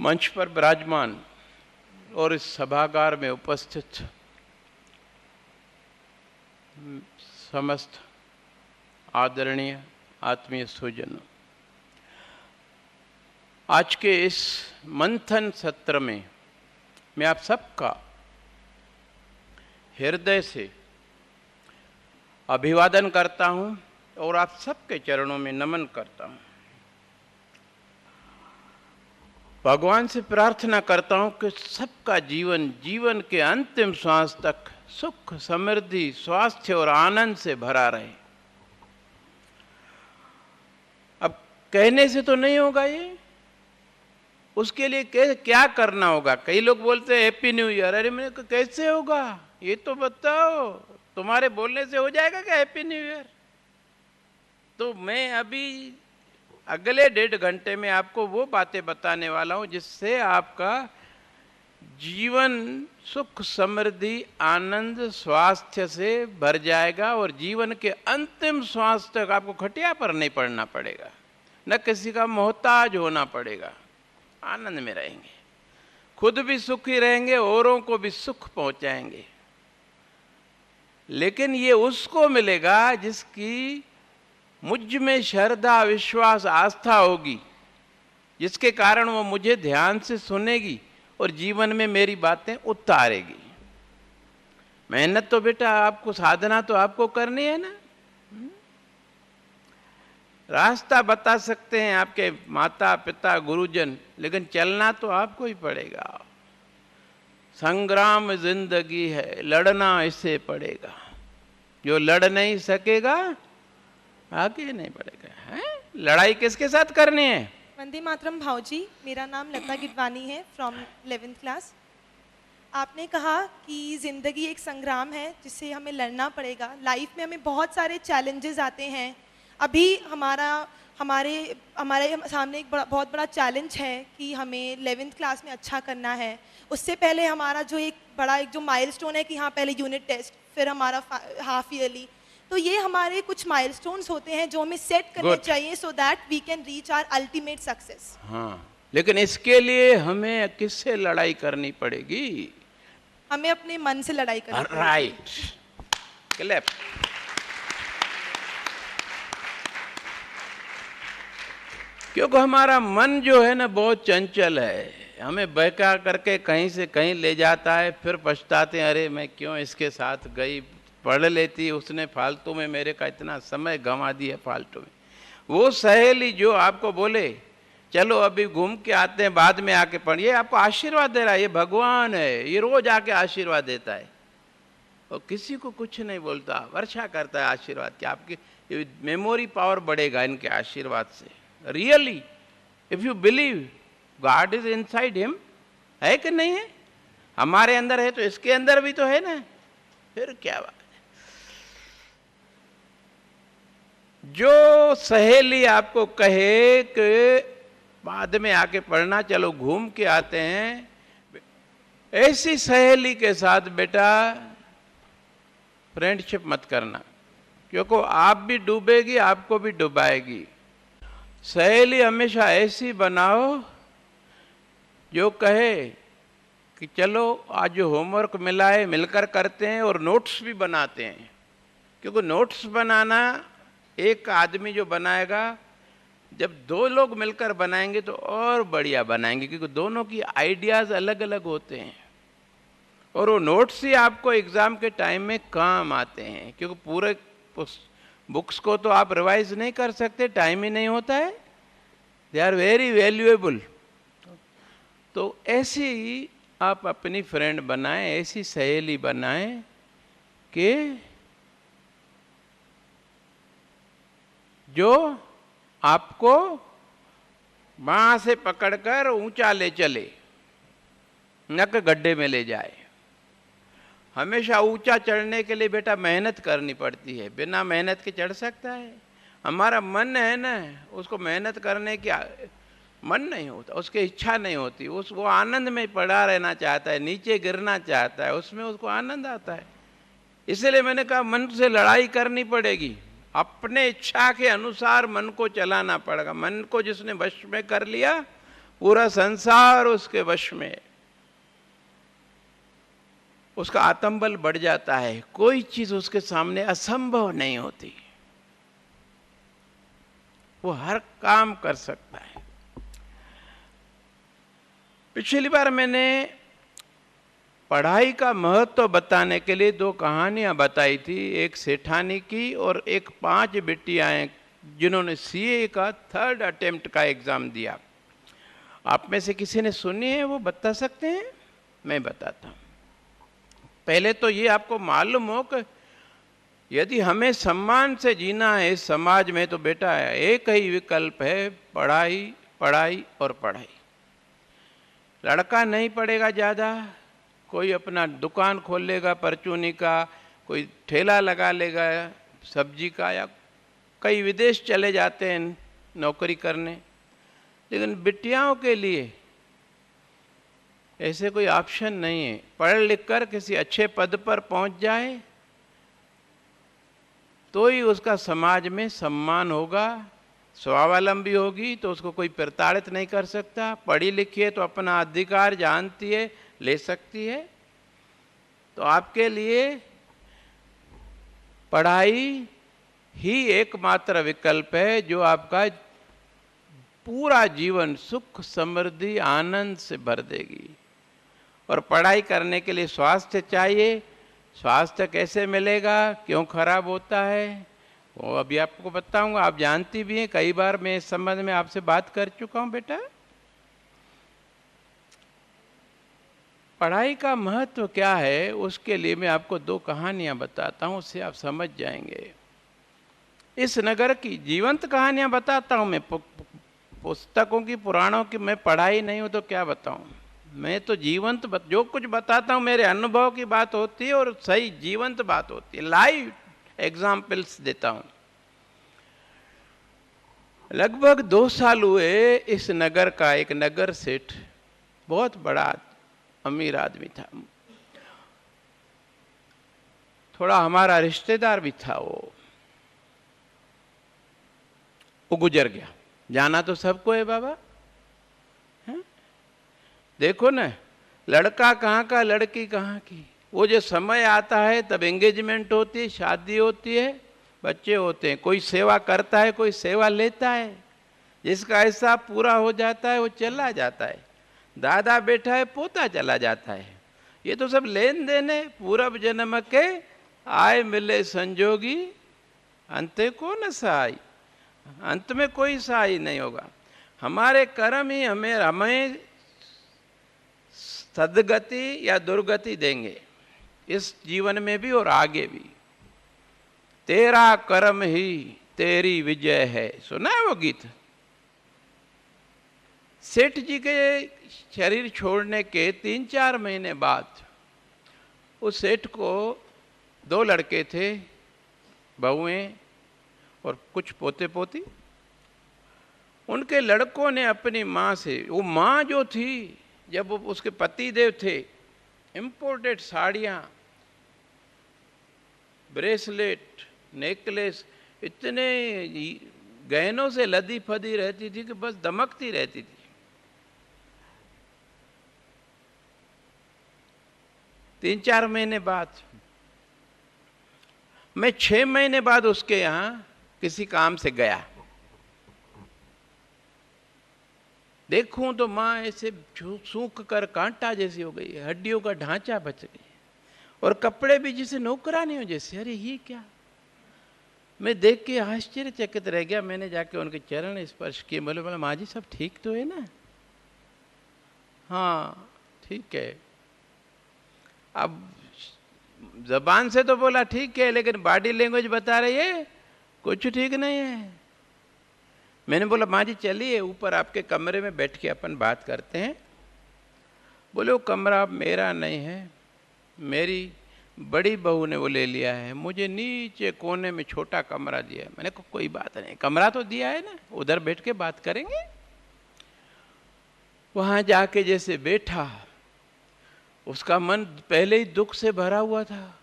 मंच पर विराजमान और इस सभागार में उपस्थित समस्त आदरणीय आत्मीय सुजन, आज के इस मंथन सत्र में मैं आप सबका हृदय से अभिवादन करता हूं और आप सबके चरणों में नमन करता हूं। भगवान से प्रार्थना करता हूं कि सबका जीवन के अंतिम श्वास तक सुख, समृद्धि, स्वास्थ्य और आनंद से भरा रहे। अब कहने से तो नहीं होगा ये, उसके लिए क्या करना होगा? कई लोग बोलते हैं हैप्पी न्यू ईयर। अरे मैंने कहा कैसे होगा ये तो बताओ, तुम्हारे बोलने से हो जाएगा क्या हैप्पी न्यू ईयर? तो मैं अभी अगले 1.5 घंटे में आपको वो बातें बताने वाला हूं जिससे आपका जीवन सुख, समृद्धि, आनंद, स्वास्थ्य से भर जाएगा और जीवन के अंतिम श्वास तक आपको खटिया पर नहीं पड़ना पड़ेगा, न किसी का मोहताज होना पड़ेगा। आनंद में रहेंगे, खुद भी सुखी रहेंगे, औरों को भी सुख पहुंचाएंगे। लेकिन ये उसको मिलेगा जिसकी मुझ में श्रद्धा, विश्वास, आस्था होगी, जिसके कारण वो मुझे ध्यान से सुनेगी और जीवन में मेरी बातें उतारेगी। मेहनत तो बेटा आपको, साधना तो आपको करनी है ना। रास्ता बता सकते हैं आपके माता पिता, गुरुजन, लेकिन चलना तो आपको ही पड़ेगा। संग्राम जिंदगी है, लड़ना इसे पड़ेगा। जो लड़ नहीं सकेगा आगे नहीं बढ़ेगा। है लड़ाई किसके साथ करनी है? वंदे मातरम भाऊजी, मेरा नाम लता गिडवानी है, फ्रॉम 11th क्लास। आपने कहा कि ज़िंदगी एक संग्राम है जिससे हमें लड़ना पड़ेगा। लाइफ में हमें बहुत सारे चैलेंजेस आते हैं। अभी हमारे सामने एक बहुत बड़ा चैलेंज है कि हमें 11th क्लास में अच्छा करना है। उससे पहले हमारा जो एक जो माइलस्टोन है कि हाँ, पहले यूनिट टेस्ट, फिर हमारा हाफ ईयरली। तो ये हमारे कुछ माइलस्टोन्स होते हैं जो हमें सेट करने चाहिए so that we can reach our ultimate success. हाँ, लेकिन इसके लिए हमें किससे लड़ाई करनी पड़ेगी? हमें अपने मन से लड़ाई करनी पड़ेगी। Right, clap. क्योंकि हमारा मन जो है ना बहुत चंचल है, हमें बहका करके कहीं से कहीं ले जाता है, फिर पछताते हैं अरे मैं क्यों इसके साथ गई, पढ़ लेती, उसने फालतू में मेरे का इतना समय गंवा दिया फालतू में। वो सहेली जो आपको बोले चलो अभी घूम के आते हैं, बाद में आके पढ़िए, आपको आशीर्वाद दे रहा है। ये भगवान है, ये रोज आके आशीर्वाद देता है और किसी को कुछ नहीं बोलता, वर्षा करता है आशीर्वाद की। आपकी मेमोरी पावर बढ़ेगा इनके आशीर्वाद से। Really if you believe God is inside him, है कि नहीं है? हमारे अंदर है तो इसके अंदर भी तो है ना, फिर क्या बात। जो सहेली आपको कहे कि बाद में आके पढ़ना, चलो घूम के आते हैं, ऐसी सहेली के साथ बेटा फ्रेंडशिप मत करना, क्योंकि आप भी डूबेगी, आपको भी डुबाएगी। सहेली हमेशा ऐसी बनाओ जो कहे कि चलो आज जो होमवर्क मिला है मिलकर करते हैं, और नोट्स भी बनाते हैं। क्योंकि नोट्स बनाना एक आदमी जो बनाएगा, जब 2 लोग मिलकर बनाएंगे तो और बढ़िया बनाएंगे, क्योंकि दोनों की आइडियाज़ अलग अलग होते हैं। और वो नोट्स ही आपको एग्ज़ाम के टाइम में काम आते हैं, क्योंकि पूरे बुक्स को तो आप रिवाइज नहीं कर सकते, टाइम ही नहीं होता है। They are very valuable. तो ऐसी आप अपनी फ्रेंड बनाएं, ऐसी सहेली बनाएं कि जो आपको बांह से पकड़कर ऊंचा ले चले, न कि गड्ढे में ले जाए। हमेशा ऊंचा चढ़ने के लिए बेटा मेहनत करनी पड़ती है, बिना मेहनत के चढ़ सकता है? हमारा मन है ना, उसको मेहनत करने की मन नहीं होता, उसकी इच्छा नहीं होती, वो आनंद में पड़ा रहना चाहता है, नीचे गिरना चाहता है, उसमें उसको आनंद आता है। इसलिए मैंने कहा मन से लड़ाई करनी पड़ेगी, अपने इच्छा के अनुसार मन को चलाना पड़ेगा। मन को जिसने वश में कर लिया पूरा संसार उसके वश में है। उसका आत्मबल बढ़ जाता है, कोई चीज उसके सामने असंभव नहीं होती, वो हर काम कर सकता है। पिछली बार मैंने पढ़ाई का महत्व बताने के लिए 2 कहानियां बताई थी, एक सेठानी की और एक 5 बेटियां जिन्होंने सीए का 3rd अटेम्प्ट का एग्जाम दिया। आप में से किसी ने सुनी है, वो बता सकते हैं? मैं बताता हूं। पहले तो ये आपको मालूम हो कि यदि हमें सम्मान से जीना है इस समाज में, तो बेटा एक ही विकल्प है, पढ़ाई, पढ़ाई और पढ़ाई। लड़का नहीं पढ़ेगा ज़्यादा, कोई अपना दुकान खोल लेगा परचूनी का, कोई ठेला लगा लेगा सब्जी का, या कई विदेश चले जाते हैं नौकरी करने। लेकिन बिटियाओं के लिए ऐसे कोई ऑप्शन नहीं है। पढ़ लिख कर किसी अच्छे पद पर पहुंच जाए तो ही उसका समाज में सम्मान होगा, स्वावलंबी होगी, तो उसको कोई प्रताड़ित नहीं कर सकता। पढ़ी लिखी है तो अपना अधिकार जानती है, ले सकती है। तो आपके लिए पढ़ाई ही एकमात्र विकल्प है जो आपका पूरा जीवन सुख, समृद्धि, आनंद से भर देगी। और पढ़ाई करने के लिए स्वास्थ्य चाहिए। स्वास्थ्य कैसे मिलेगा, क्यों खराब होता है, वो अभी आपको बताऊंगा। आप जानती भी हैं, कई बार मैं इस संबंध में आपसे बात कर चुका हूं। बेटा, पढ़ाई का महत्व क्या है, उसके लिए मैं आपको 2 कहानियां बताता हूं, उससे आप समझ जाएंगे। इस नगर की जीवंत कहानियां बताता हूं मैं, पुस्तकों की, पुराणों की मैं पढ़ाई नहीं हूं तो क्या बताऊं। मैं तो जीवंत जो कुछ बताता हूं मेरे अनुभव की बात होती है और सही जीवंत बात होती है, लाइव एग्जाम्पल्स देता हूं। लगभग 2 साल हुए इस नगर का एक नगर सेठ, बहुत बड़ा अमीर आदमी था, थोड़ा हमारा रिश्तेदार भी था। वो गुजर गया। जाना तो सबको है बाबा, है? देखो ना, लड़का कहाँ का, लड़की कहाँ की। वो जो समय आता है तब एंगेजमेंट होती है, शादी होती है, बच्चे होते हैं, कोई सेवा करता है, कोई सेवा लेता है। जिसका हिस्सा पूरा हो जाता है वो चला जाता है, दादा बैठा है, पोता चला जाता है। ये तो सब लेन देन है। पूरब जन्म के आए मिले संजोगी, अंते को न सहाय। अंत में कोई सहाय नहीं होगा। हमारे कर्म ही हमें सदगति या दुर्गति देंगे, इस जीवन में भी और आगे भी। तेरा कर्म ही तेरी विजय है, सुना है वो गीत? सेठ जी के शरीर छोड़ने के 3-4 महीने बाद उस सेठ को 2 लड़के थे, बहुएं और कुछ पोते पोती। उनके लड़कों ने अपनी माँ से, वो माँ जो थी, जब उसके पति देव थे, इंपोर्टेड साड़ियाँ, ब्रेसलेट, नेकलेस, इतने गहनों से लदी फदी रहती थी कि बस दमकती रहती थी। 3-4 महीने बाद, मैं 6 महीने बाद उसके यहाँ किसी काम से गया। देखूं तो माँ ऐसे सूख कर कांटा जैसी हो गई है, हड्डियों का ढांचा बच गई और कपड़े भी जैसे नौकरानियों जैसे। अरे ये क्या! मैं देख के आश्चर्यचकित रह गया। मैंने जाके उनके चरण स्पर्श किए, बोले बोला माँ जी सब ठीक तो है ना? हाँ ठीक है। अब जबान से तो बोला ठीक है, लेकिन बॉडी लैंग्वेज बता रही है कुछ ठीक नहीं है। मैंने बोला माँ जी चलिए ऊपर आपके कमरे में बैठ के अपन बात करते हैं। बोले वो कमरा अब मेरा नहीं है, मेरी बड़ी बहू ने वो ले लिया है, मुझे नीचे कोने में छोटा कमरा दिया है। मैंने कहा कोई बात नहीं, कमरा तो दिया है ना, उधर बैठ के बात करेंगे। वहां जाके जैसे बैठा, उसका मन पहले ही दुख से भरा हुआ था,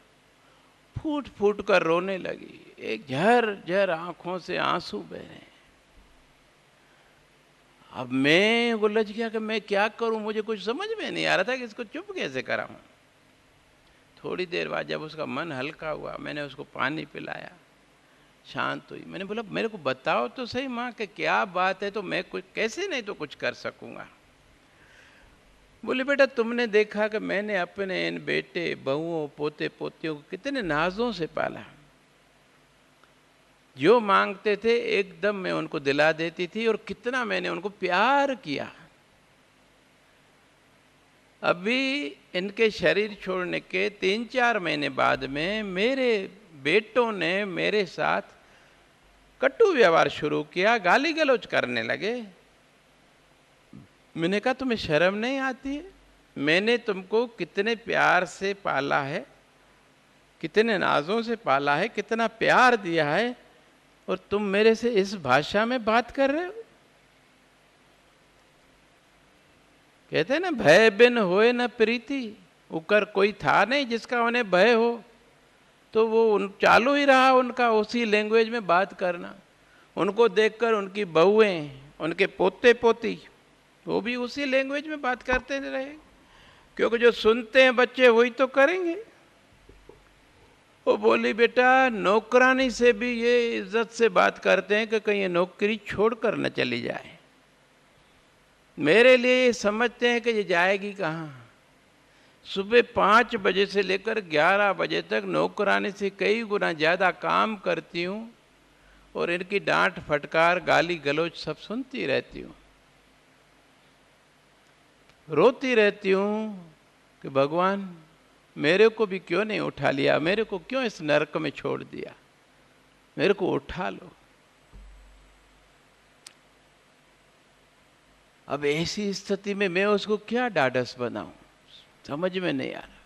फूट फूट कर रोने लगी। एक झर झर आंखों से आंसू बह रहे हैं। अब मैं उलझ गया कि मैं क्या करूं, मुझे कुछ समझ में नहीं आ रहा था कि इसको चुप कैसे कराऊं। थोड़ी देर बाद जब उसका मन हल्का हुआ, मैंने उसको पानी पिलाया, शांत हुई। मैंने बोला मेरे को बताओ तो सही माँ कि क्या बात है, तो मैं कुछ कैसे नहीं तो कुछ कर सकूंगा। बोले बेटा तुमने देखा कि मैंने अपने इन बेटे बहुओं पोते पोतियों को कितने नाजों से पाला, जो मांगते थे एकदम मैं उनको दिला देती थी, और कितना मैंने उनको प्यार किया। अभी इनके शरीर छोड़ने के 3-4 महीने बाद में मेरे बेटों ने मेरे साथ कटु व्यवहार शुरू किया, गाली गलौज करने लगे। मैंने कहा तुम्हें शर्म नहीं आती है? मैंने तुमको कितने प्यार से पाला है, कितने नाजों से पाला है, कितना प्यार दिया है, और तुम मेरे से इस भाषा में बात कर रहे हो। कहते हैं ना भय बिन होए न प्रीति, उकर कोई था नहीं जिसका उन्हें भय हो। तो वो चालू ही रहा उनका उसी लैंग्वेज में बात करना। उनको देखकर उनकी बहुएं, उनके पोते पोती, वो भी उसी लैंग्वेज में बात करते रहे, क्योंकि जो सुनते हैं बच्चे वही तो करेंगे। वो बोली बेटा नौकरानी से भी ये इज्जत से बात करते हैं कि कहीं ये नौकरी छोड़कर न चली जाए। मेरे लिए ये समझते हैं कि ये जाएगी कहाँ। सुबह 5 बजे से लेकर 11 बजे तक नौकरानी से कई गुना ज़्यादा काम करती हूँ, और इनकी डांट फटकार गाली गलौज सब सुनती रहती हूँ। रोती रहती हूँ कि भगवान मेरे को भी क्यों नहीं उठा लिया, मेरे को क्यों इस नरक में छोड़ दिया, मेरे को उठा लो। अब ऐसी स्थिति में मैं उसको क्या ढाढ़स बनाऊं, समझ में नहीं आ रहा।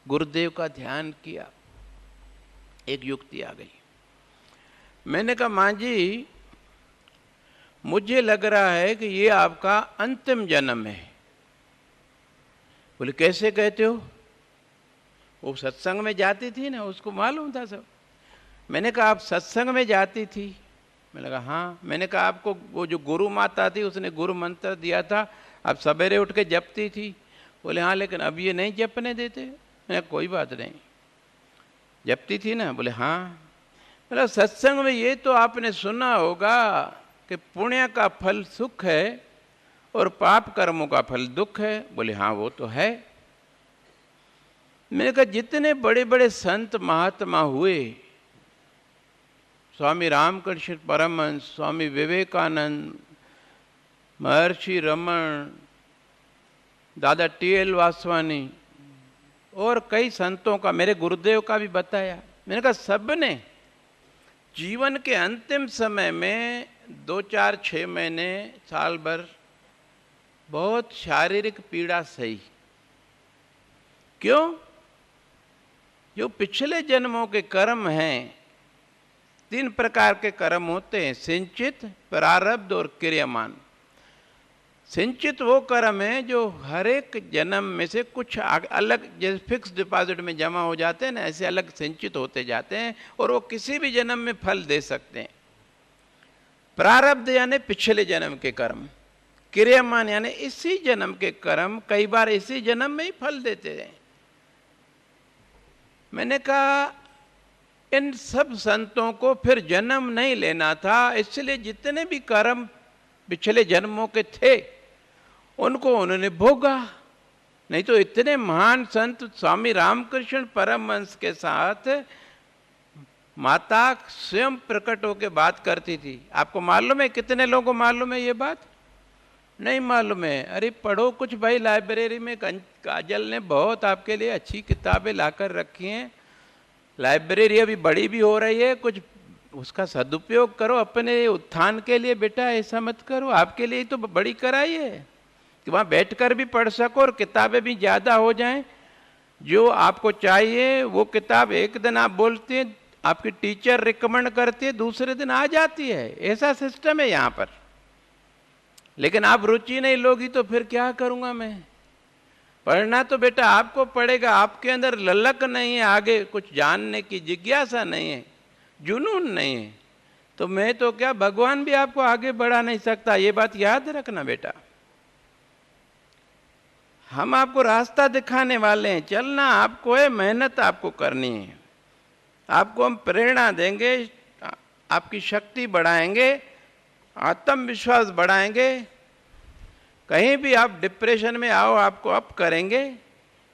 गुरुदेव का ध्यान किया, एक युक्ति आ गई। मैंने कहा माँ जी मुझे लग रहा है कि ये आपका अंतिम जन्म है। बोले कैसे कहते हो? वो सत्संग में जाती थी ना, उसको मालूम था सब। मैंने कहा आप सत्संग में जाती थी? मैंने कहा हाँ। मैंने कहा आपको वो जो गुरु माता थी उसने गुरु मंत्र दिया था, आप सवेरे उठ के जपती थी? बोले हाँ, लेकिन अब ये नहीं जपने देते। मैंने कोई बात नहीं, जपती थी ना? बोले हाँ। मतलब सत्संग में ये तो आपने सुना होगा कि पुण्य का फल सुख है और पाप कर्मों का फल दुख है। बोले हाँ वो तो है। मैंने कहा जितने बड़े बड़े संत महात्मा हुए, स्वामी रामकृष्ण परमहंस, स्वामी विवेकानंद, महर्षि रमन, दादा टी.एल. वासवानी और कई संतों का, मेरे गुरुदेव का भी बताया। मैंने कहा सबने जीवन के अंतिम समय में 2-4-6 महीने साल भर बहुत शारीरिक पीड़ा सही। क्यों? जो पिछले जन्मों के कर्म हैं, 3 प्रकार के कर्म होते हैं, सिंचित, प्रारब्ध और क्रियमान। सिंचित वो कर्म है जो हर एक जन्म में से कुछ अलग, जैसे फिक्स डिपॉजिट में जमा हो जाते हैं ना, ऐसे अलग सिंचित होते जाते हैं और वो किसी भी जन्म में फल दे सकते हैं। प्रारब्ध यानी पिछले जन्म के कर्म, क्रियमान यानी इसी जन्म के कर्म कई बार इसी जन्म में ही फल देते हैं। मैंने कहा इन सब संतों को फिर जन्म नहीं लेना था, इसलिए जितने भी कर्म पिछले जन्मों के थे उनको उन्होंने भोगा। नहीं तो इतने महान संत स्वामी रामकृष्ण परमहंस के साथ माता स्वयं प्रकट होकर बात करती थी। आपको मालूम है? कितने लोगों को मालूम है ये बात? नहीं मालूम है? अरे पढ़ो कुछ भाई, लाइब्रेरी में काजल ने बहुत आपके लिए अच्छी किताबें लाकर रखी हैं। लाइब्रेरी अभी बड़ी भी हो रही है, कुछ उसका सदुपयोग करो अपने उत्थान के लिए। बेटा ऐसा मत करो, आपके लिए तो बड़ी कराई है कि वहाँ बैठकर भी पढ़ सको और किताबें भी ज़्यादा हो जाएं। जो आपको चाहिए वो किताब एक दिन आप बोलते हैं, आपकी टीचर रिकमेंड करती है, दूसरे दिन आ जाती है। ऐसा सिस्टम है यहाँ पर। लेकिन आप रुचि नहीं लोगी तो फिर क्या करूँगा मैं? पढ़ना तो बेटा आपको पड़ेगा। आपके अंदर ललक नहीं है, आगे कुछ जानने की जिज्ञासा नहीं है, जुनून नहीं है, तो मैं तो क्या, भगवान भी आपको आगे बढ़ा नहीं सकता, ये बात याद रखना बेटा। हम आपको रास्ता दिखाने वाले हैं, चलना आपको है, मेहनत आपको करनी है। आपको हम प्रेरणा देंगे, आपकी शक्ति बढ़ाएंगे, आत्मविश्वास बढ़ाएंगे। कहीं भी आप डिप्रेशन में आओ, आपको अप करेंगे,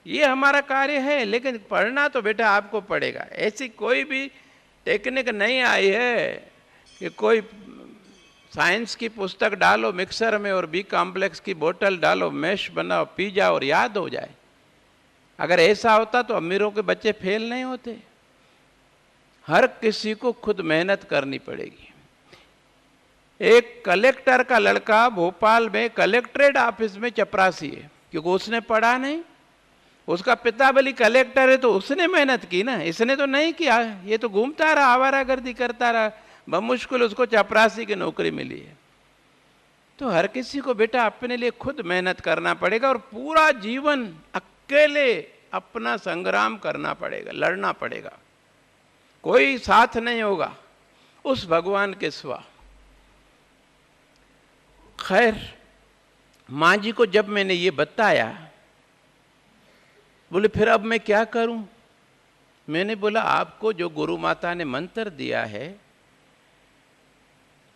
ये हमारा कार्य है। लेकिन पढ़ना तो बेटा आपको पड़ेगा। ऐसी कोई भी टेक्निक नहीं आई है कि कोई साइंस की पुस्तक डालो मिक्सर में और बी कॉम्प्लेक्स की बोतल डालो, मैश बनाओ, पी जाओ और याद हो जाए। अगर ऐसा होता तो अमीरों के बच्चे फेल नहीं होते। हर किसी को खुद मेहनत करनी पड़ेगी। एक कलेक्टर का लड़का भोपाल में कलेक्ट्रेट ऑफिस में चपरासी है, क्योंकि उसने पढ़ा नहीं। उसका पिता भली कलेक्टर है तो उसने मेहनत की ना, इसने तो नहीं किया। ये तो घूमता रहा, आवारागर्दी करता रहा, बमुश्किल उसको चपरासी की नौकरी मिली है। तो हर किसी को बेटा अपने लिए खुद मेहनत करना पड़ेगा और पूरा जीवन अकेले अपना संग्राम करना पड़ेगा, लड़ना पड़ेगा। कोई साथ नहीं होगा उस भगवान के सिवा। खैर, माँ जी को जब मैंने ये बताया, बोले फिर अब मैं क्या करूं? मैंने बोला आपको जो गुरु माता ने मंत्र दिया है,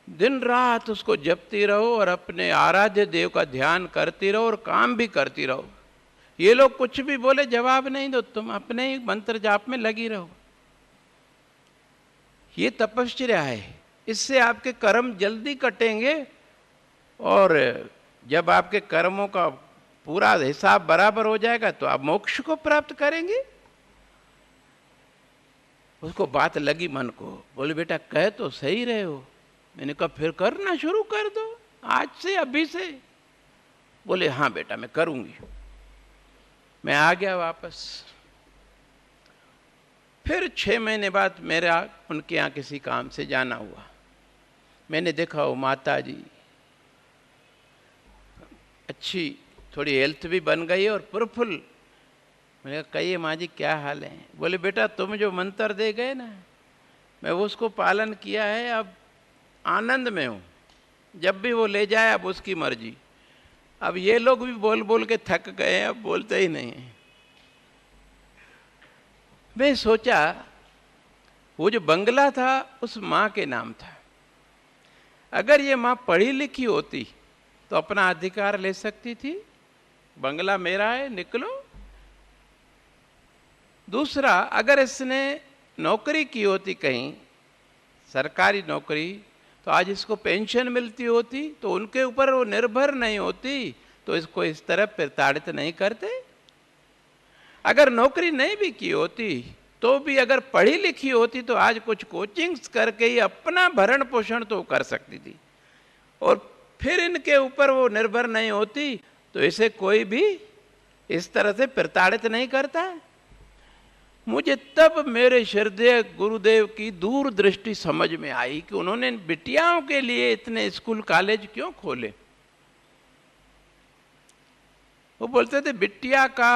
दिन रात उसको जपती रहो और अपने आराध्य देव का ध्यान करती रहो और काम भी करती रहो। ये लोग कुछ भी बोले जवाब नहीं दो, तुम अपने ही मंत्र जाप में लगी रहो। ये तपस्या है, इससे आपके कर्म जल्दी कटेंगे और जब आपके कर्मों का पूरा हिसाब बराबर हो जाएगा तो आप मोक्ष को प्राप्त करेंगे। उसको बात लगी मन को। बोले बेटा कह तो सही रहे हो। मैंने कहा फिर करना शुरू कर दो आज से, अभी से। बोले हाँ बेटा मैं करूंगी। मैं आ गया वापस। फिर 6 महीने बाद मेरा उनके यहाँ किसी काम से जाना हुआ। मैंने देखा वो माता जी अच्छी, थोड़ी हेल्थ भी बन गई और प्रफुल्ल। मैंने कहा कहिए माँ जी क्या हाल है? बोले बेटा तुम जो मंत्र दे गए ना, मैं उसको पालन किया है, अब आनंद में हूँ। जब भी वो ले जाए अब उसकी मर्जी। अब ये लोग भी बोल बोल के थक गए, अब बोलते ही नहीं हैं। मैं सोचा वो जो बंगला था उस माँ के नाम था। अगर ये माँ पढ़ी लिखी होती तो अपना अधिकार ले सकती थी, बंगला मेरा है निकलो। दूसरा, अगर इसने नौकरी की होती कहीं सरकारी नौकरी, तो आज इसको पेंशन मिलती होती, तो उनके ऊपर वो निर्भर नहीं होती, तो इसको इस तरह प्रताड़ित नहीं करते। अगर नौकरी नहीं भी की होती तो भी अगर पढ़ी लिखी होती तो आज कुछ कोचिंग्स करके ही अपना भरण पोषण तो कर सकती थी और फिर इनके ऊपर वो निर्भर नहीं होती, तो इसे कोई भी इस तरह से प्रताड़ित नहीं करता। मुझे तब मेरे श्रद्धेय गुरुदेव की दूरदृष्टि समझ में आई कि उन्होंने बिटियाओं के लिए इतने स्कूल कॉलेज क्यों खोले। वो बोलते थे बिटिया का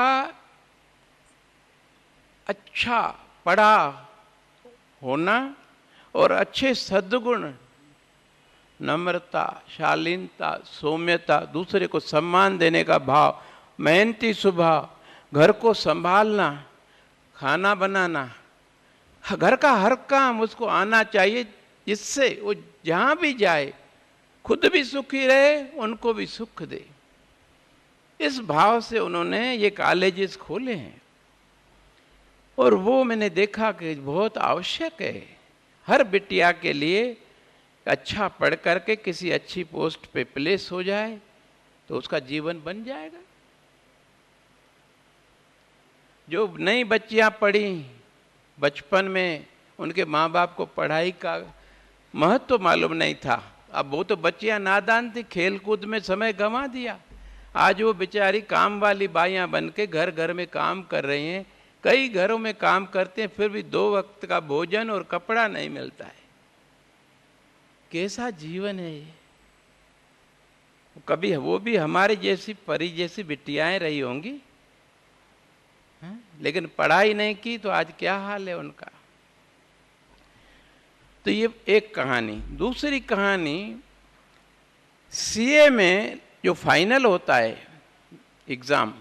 अच्छा पढ़ा होना और अच्छे सद्गुण, नम्रता, शालीनता, सौम्यता, दूसरे को सम्मान देने का भाव, मेहनती स्वभाव, घर को संभालना, खाना बनाना, घर का हर काम उसको आना चाहिए, जिससे वो जहाँ भी जाए खुद भी सुखी रहे, उनको भी सुख दे। इस भाव से उन्होंने ये कॉलेजेस खोले हैं और वो मैंने देखा कि बहुत आवश्यक है। हर बिटिया के लिए अच्छा पढ़ करके किसी अच्छी पोस्ट पे प्लेस हो जाए तो उसका जीवन बन जाएगा। जो नई बच्चियां पढ़ी बचपन में, उनके माँ बाप को पढ़ाई का महत्व मालूम नहीं था। अब वो तो बच्चियां नादान थी, खेल कूद में समय गंवा दिया। आज वो बेचारी काम वाली बाइयां बन के घर घर में काम कर रही हैं। कई घरों में काम करते हैं फिर भी 2 वक्त का भोजन और कपड़ा नहीं मिलता है। कैसा जीवन है ये? कभी वो भी हमारे जैसी परी जैसी बिटियाएं रही होंगी, लेकिन पढ़ाई नहीं की तो आज क्या हाल है उनका। तो ये एक कहानी। दूसरी कहानी, सीए में जो फाइनल होता है एग्ज़ाम,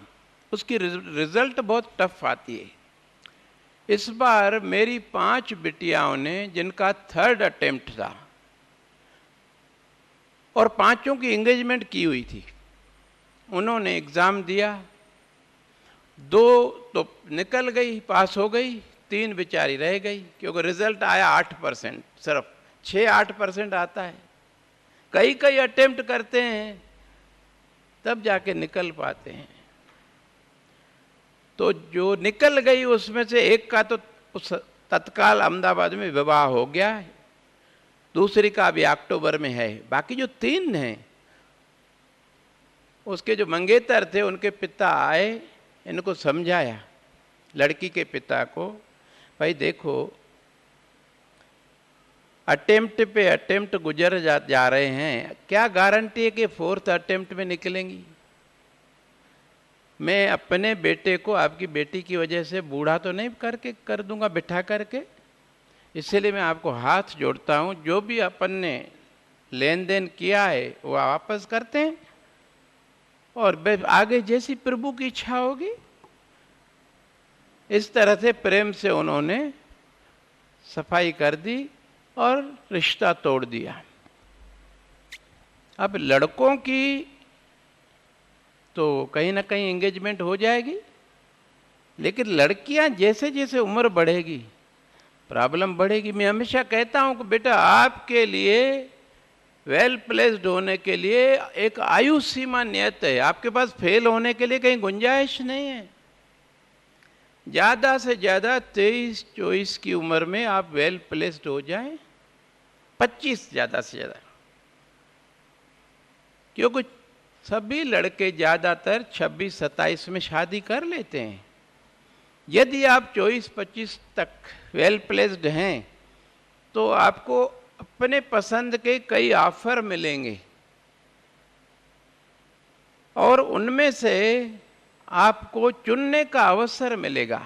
उसकी रिज़ल्ट बहुत टफ आती है। इस बार मेरी 5 बिटियाओं ने, जिनका 3rd अटेम्प्ट था और 5 की एंगेजमेंट की हुई थी, उन्होंने एग्ज़ाम दिया। 2 तो निकल गई, पास हो गई, 3 बेचारी रह गई, क्योंकि रिजल्ट आया 8%, सिर्फ 6-8% आता है। कई कई अटेम्प्ट करते हैं तब जाके निकल पाते हैं। तो जो निकल गई उसमें से एक का तो उस तत्काल अहमदाबाद में विवाह हो गया है, दूसरी का अभी अक्टूबर में है। बाकी जो 3 हैं, उसके जो मंगेतर थे उनके पिता आए, इनको समझाया, लड़की के पिता को, भाई देखो अटेम्प्ट पे अटेम्प्ट गुजर जा रहे हैं, क्या गारंटी है कि 4th अटेम्प्ट में निकलेंगी? मैं अपने बेटे को आपकी बेटी की वजह से बूढ़ा तो नहीं कर दूंगा बिठा करके। इसलिए मैं आपको हाथ जोड़ता हूँ, जो भी अपन ने लेन देन किया है वो वापस करते हैं, और आगे जैसी प्रभु की इच्छा होगी। इस तरह से प्रेम से उन्होंने सफाई कर दी और रिश्ता तोड़ दिया। अब लड़कों की तो कहीं ना कहीं एंगेजमेंट हो जाएगी, लेकिन लड़कियां जैसे जैसे उम्र बढ़ेगी प्रॉब्लम बढ़ेगी। मैं हमेशा कहता हूं कि बेटा, आपके लिए वेल प्लेस्ड होने के लिए एक आयु सीमा नियत है। आपके पास फेल होने के लिए कहीं गुंजाइश नहीं है। ज़्यादा से ज़्यादा 23-24 की उम्र में आप वेल प्लेस्ड हो जाएं, 25 ज़्यादा से ज़्यादा, क्योंकि सभी लड़के ज़्यादातर 26-27 में शादी कर लेते हैं। यदि आप 24-25 तक वेल प्लेस्ड हैं तो आपको अपने पसंद के कई ऑफर मिलेंगे, और उनमें से आपको चुनने का अवसर मिलेगा।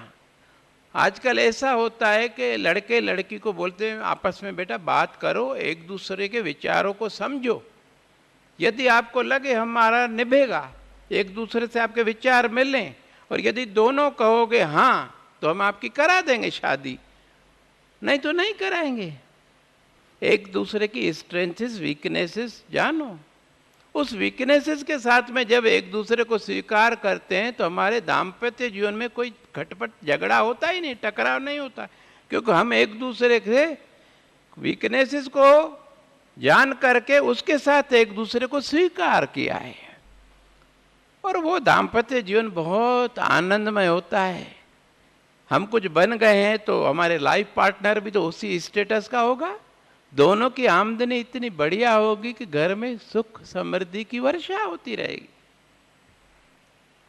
आजकल ऐसा होता है कि लड़के लड़की को बोलते हैं आपस में, बेटा बात करो, एक दूसरे के विचारों को समझो। यदि आपको लगे हमारा निभेगा, एक दूसरे से आपके विचार मिलें, और यदि दोनों कहोगे हाँ, तो हम आपकी करा देंगे शादी, नहीं तो नहीं कराएंगे। एक दूसरे की स्ट्रेंथेस वीकनेसेस जानो। उस वीकनेसेस के साथ में जब एक दूसरे को स्वीकार करते हैं तो हमारे दाम्पत्य जीवन में कोई खटपट झगड़ा होता ही नहीं, टकराव नहीं होता, क्योंकि हम एक दूसरे के वीकनेसेस को जान करके उसके साथ एक दूसरे को स्वीकार किया है, और वो दाम्पत्य जीवन बहुत आनंदमय होता है। हम कुछ बन गए हैं तो हमारे लाइफ पार्टनर भी तो उसी स्टेटस का होगा। दोनों की आमदनी इतनी बढ़िया होगी कि घर में सुख समृद्धि की वर्षा होती रहेगी,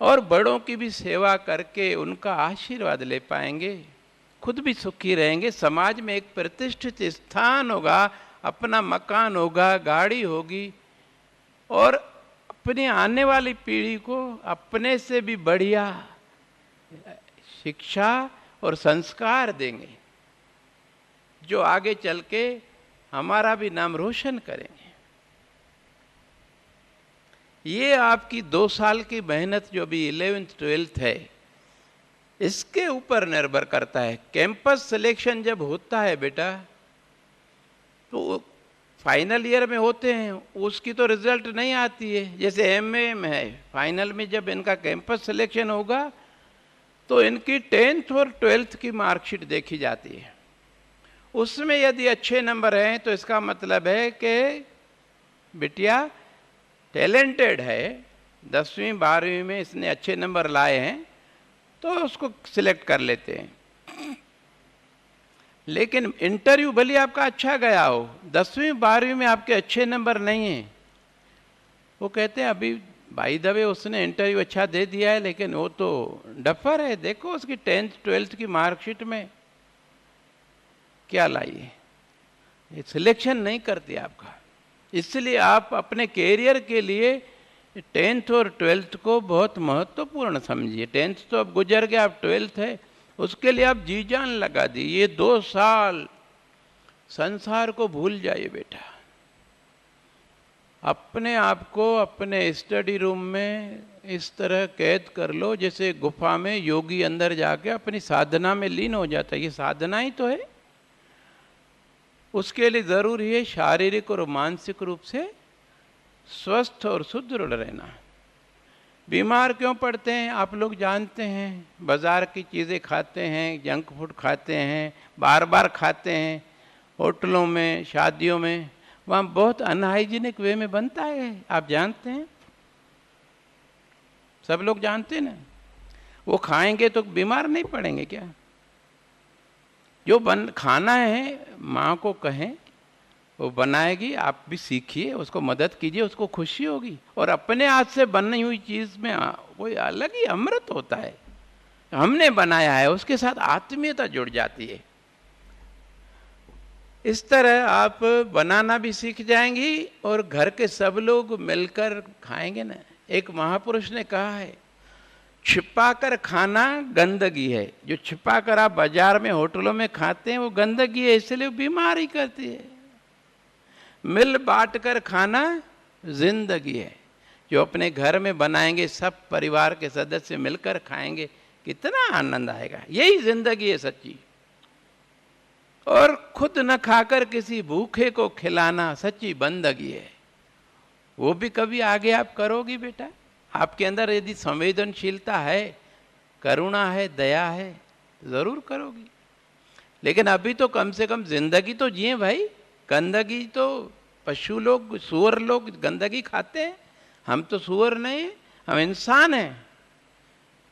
और बड़ों की भी सेवा करके उनका आशीर्वाद ले पाएंगे, खुद भी सुखी रहेंगे। समाज में एक प्रतिष्ठित स्थान होगा, अपना मकान होगा, गाड़ी होगी, और अपनी आने वाली पीढ़ी को अपने से भी बढ़िया शिक्षा और संस्कार देंगे, जो आगे चल के हमारा भी नाम रोशन करेंगे। ये आपकी 2 साल की मेहनत जो भी 11th 12th है, इसके ऊपर निर्भर करता है। कैंपस सिलेक्शन जब होता है बेटा, तो फाइनल ईयर में होते हैं, उसकी तो रिजल्ट नहीं आती है। जैसे एमए में है, फाइनल में जब इनका कैंपस सिलेक्शन होगा तो इनकी 10th और 12th की मार्कशीट देखी जाती है। उसमें यदि अच्छे नंबर हैं तो इसका मतलब है कि बिटिया टैलेंटेड है, 10वीं 12वीं में इसने अच्छे नंबर लाए हैं, तो उसको सिलेक्ट कर लेते हैं। लेकिन इंटरव्यू भले आपका अच्छा गया हो, 10वीं 12वीं में आपके अच्छे नंबर नहीं हैं, वो कहते हैं अभी बाय द वे उसने इंटरव्यू अच्छा दे दिया है, लेकिन वो तो डफर है, देखो उसकी 10th 12th की मार्कशीट में क्या लाई है। ये सिलेक्शन नहीं करती आपका। इसलिए आप अपने कैरियर के लिए 10th और 12th को बहुत महत्वपूर्ण समझिए। 10th तो अब गुजर गया, अब 12th है, उसके लिए आप जी जान लगा दी। ये 2 साल संसार को भूल जाइए बेटा। अपने आप को अपने स्टडी रूम में इस तरह कैद कर लो जैसे गुफा में योगी अंदर जाके अपनी साधना में लीन हो जाता है। ये साधना ही तो है। उसके लिए जरूरी है शारीरिक और मानसिक रूप से स्वस्थ और सुदृढ़ रहना। बीमार क्यों पड़ते हैं आप लोग जानते हैं। बाजार की चीज़ें खाते हैं, जंक फूड खाते हैं, बार बार खाते हैं, होटलों में, शादियों में, वहाँ बहुत अनहाइजीनिक वे में बनता है, आप जानते हैं, सब लोग जानते हैं ना। वो खाएंगे तो बीमार नहीं पड़ेंगे क्या? जो खाना है माँ को कहें वो बनाएगी, आप भी सीखिए, उसको मदद कीजिए, उसको खुशी होगी। और अपने हाथ से बनी हुई चीज़ में कोई अलग ही अमृत होता है। हमने बनाया है, उसके साथ आत्मीयता जुड़ जाती है। इस तरह आप बनाना भी सीख जाएंगी और घर के सब लोग मिलकर खाएंगे ना। एक महापुरुष ने कहा है, छिपाकर खाना गंदगी है। जो छिपाकर आप बाजार में, होटलों में खाते हैं वो गंदगी है, इसलिए बीमार ही करती है। मिल बांट कर खाना जिंदगी है। जो अपने घर में बनाएंगे, सब परिवार के सदस्य मिलकर खाएंगे, कितना आनंद आएगा। यही जिंदगी है सच्ची। और खुद न खाकर किसी भूखे को खिलाना सच्ची बंदगी है। वो भी कभी आगे आप करोगी बेटा। आपके अंदर यदि संवेदनशीलता है, करुणा है, दया है, जरूर करोगी। लेकिन अभी तो कम से कम जिंदगी तो जिए भाई। गंदगी तो पशु लोग, सूअर लोग गंदगी खाते हैं, हम तो सूअर नहीं, हम इंसान हैं।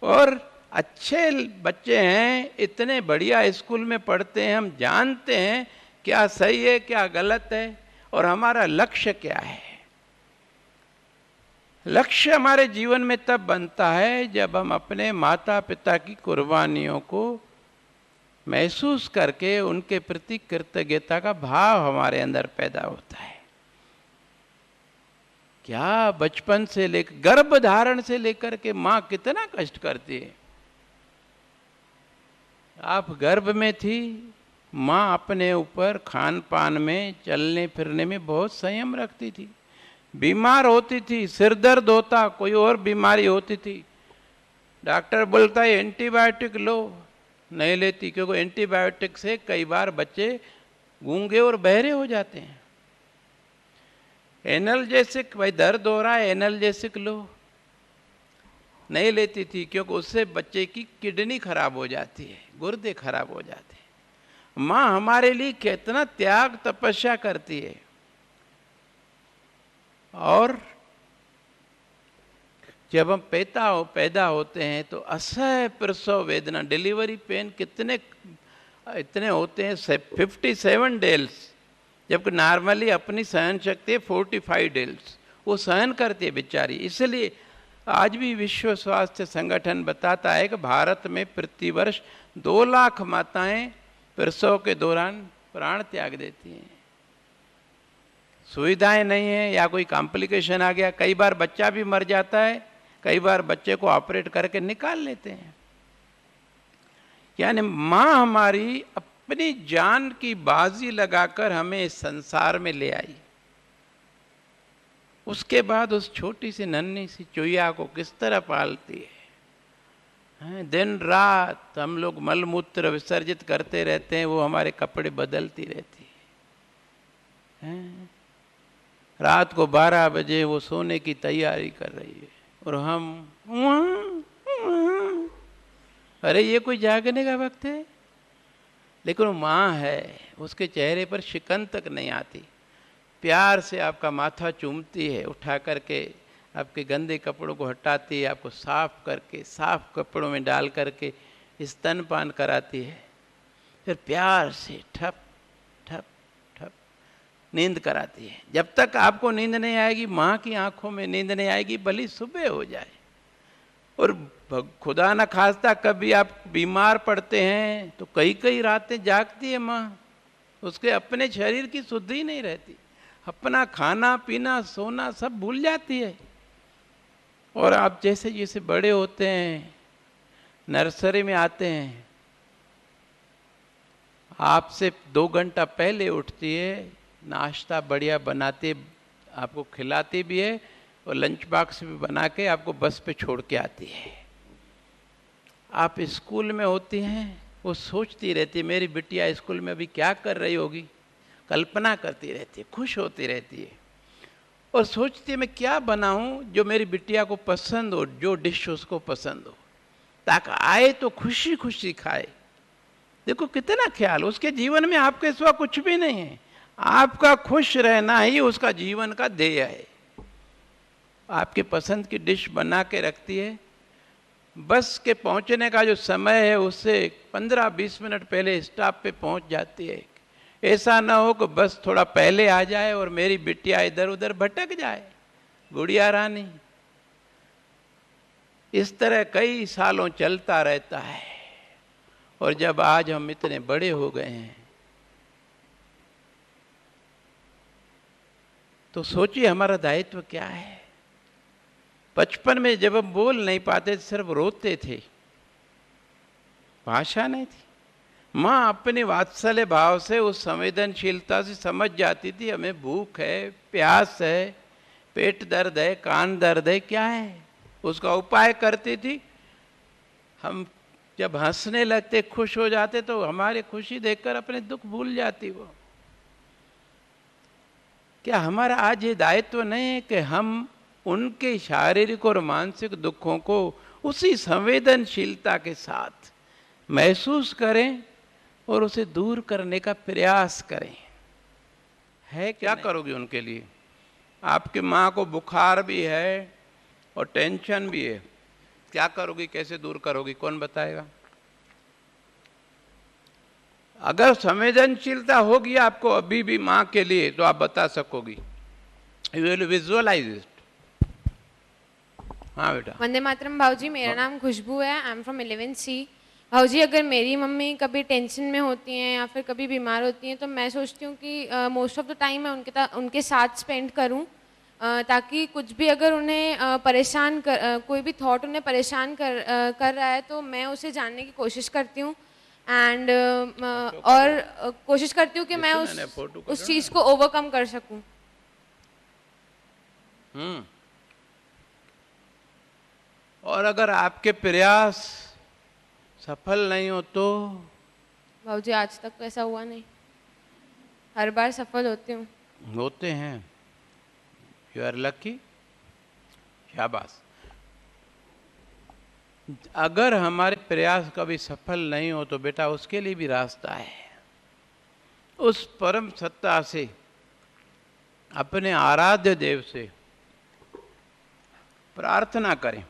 और अच्छे बच्चे हैं, इतने बढ़िया स्कूल में पढ़ते हैं, हम जानते हैं क्या सही है क्या गलत है और हमारा लक्ष्य क्या है। लक्ष्य हमारे जीवन में तब बनता है जब हम अपने माता पिता की कुर्बानियों को महसूस करके उनके प्रति कृतज्ञता का भाव हमारे अंदर पैदा होता है। क्या बचपन से लेकर, गर्भ धारण से लेकर के माँ कितना कष्ट करती है। आप गर्भ में थी, माँ अपने ऊपर खान पान में, चलने फिरने में बहुत संयम रखती थी। बीमार होती थी, सिर दर्द होता, कोई और बीमारी होती थी, डॉक्टर बोलता है एंटीबायोटिक लो, नहीं लेती, क्योंकि एंटीबायोटिक से कई बार बच्चे गूंगे और बहरे हो जाते हैं। एनाल्जेसिक, भाई दर्द हो रहा है एनाल्जेसिक लो, नहीं लेती थी, क्योंकि उससे बच्चे की किडनी खराब हो जाती है, गुर्दे खराब हो जाते हैं। माँ हमारे लिए कितना त्याग तपस्या करती है। और जब हम पैदा होते हैं तो असह्य प्रसव वेदना, डिलीवरी पेन इतने होते हैं 57 डेल्स, जबकि नॉर्मली अपनी सहन शक्ति है 45 डेल्स। वो सहन करती है बेचारी। इसलिए आज भी विश्व स्वास्थ्य संगठन बताता है कि भारत में प्रतिवर्ष 2 लाख माताएं प्रसव के दौरान प्राण त्याग देती हैं। सुविधाएं नहीं है या कोई कॉम्प्लिकेशन आ गया, कई बार बच्चा भी मर जाता है, कई बार बच्चे को ऑपरेट करके निकाल लेते हैं। यानी माँ हमारी अपनी जान की बाजी लगाकर हमें इस संसार में ले आई। उसके बाद उस छोटी सी नन्ही सी चुईया को किस तरह पालती है। दिन रात हम लोग मल मूत्र विसर्जित करते रहते हैं, वो हमारे कपड़े बदलती रहती है। रात को 12 बजे वो सोने की तैयारी कर रही है और हम अरे ये कोई जागने का वक्त है। लेकिन वो माँ है, उसके चेहरे पर शिकन तक नहीं आती, प्यार से आपका माथा चूमती है, उठा करके आपके गंदे कपड़ों को हटाती है, आपको साफ करके साफ कपड़ों में डाल करके स्तनपान कराती है, फिर प्यार से ठप ठप ठप नींद कराती है। जब तक आपको नींद नहीं आएगी, माँ की आंखों में नींद नहीं आएगी, भली सुबह हो जाए। और खुदा न खास्ता कभी आप बीमार पड़ते हैं तो कई रातें जागती है माँ, उसके अपने शरीर की शुद्धि ही नहीं रहती, अपना खाना पीना सोना सब भूल जाती है। और आप जैसे जैसे बड़े होते हैं, नर्सरी में आते हैं, आपसे 2 घंटा पहले उठती है, नाश्ता बढ़िया बनाती, आपको खिलाती भी है और लंच बॉक्स भी बना के आपको बस पे छोड़ के आती है। आप स्कूल में होती हैं, वो सोचती रहती है मेरी बिटिया स्कूल में अभी क्या कर रही होगी, कल्पना करती रहती है, खुश होती रहती है और सोचती है मैं क्या बनाऊं जो मेरी बिटिया को पसंद हो, जो डिश उसको पसंद हो, ताकि आए तो खुशी खुशी खाए। देखो कितना ख्याल, उसके जीवन में आपके सिवा कुछ भी नहीं है, आपका खुश रहना ही उसका जीवन का ध्येय है। आपके पसंद की डिश बना के रखती है, बस के पहुंचने का जो समय है उससे 15-20 मिनट पहले स्टॉप पे पहुंच जाती है। ऐसा ना हो कि बस थोड़ा पहले आ जाए और मेरी बिटिया इधर उधर भटक जाए, गुड़िया रानी। इस तरह कई सालों चलता रहता है और जब आज हम इतने बड़े हो गए हैं तो सोचिए हमारा दायित्व क्या है। बचपन में जब हम बोल नहीं पाते सिर्फ रोते थे, भाषा नहीं थी, माँ अपने वात्सल्य भाव से उस संवेदनशीलता से समझ जाती थी हमें भूख है, प्यास है, पेट दर्द है, कान दर्द है, क्या है, उसका उपाय करती थी। हम जब हंसने लगते, खुश हो जाते तो हमारी खुशी देखकर अपने दुख भूल जाती वो। क्या हमारा आज ये दायित्व नहीं है कि हम उनके शारीरिक और मानसिक दुखों को उसी संवेदनशीलता के साथ महसूस करें और उसे दूर करने का प्रयास करें? है क्या करोगे उनके लिए? आपकी माँ को बुखार भी है और टेंशन भी है, क्या करोगी, कैसे दूर करोगी, कौन बताएगा? अगर संवेदनशीलता होगी आपको अभी भी माँ के लिए तो आप बता सकोगी, यू विल विजुअलाइज इट। हाँ बेटा। वंदे मातरम भाऊजी, मेरा नाम खुशबू है, आई एम फ्रॉम 11C। भाऊजी अगर मेरी मम्मी कभी टेंशन में होती हैं या फिर कभी बीमार होती हैं तो मैं सोचती हूँ कि मोस्ट ऑफ द टाइम मैं उनके साथ स्पेंड करूँ, ताकि कुछ भी अगर उन्हें कोई भी थॉट उन्हें परेशान कर रहा है तो मैं उसे जानने की कोशिश करती हूँ एंड और कोशिश करती हूँ कि मैं उस चीज़ को ओवरकम कर सकूँ। और अगर आपके प्रयास सफल नहीं हो तो? भाऊजी आज तक तो ऐसा हुआ नहीं, हर बार सफल होते हैं। यू आर लकी, शाबाश। अगर हमारे प्रयास कभी सफल नहीं हो तो बेटा उसके लिए भी रास्ता है। उस परम सत्ता से, अपने आराध्य देव से प्रार्थना करें।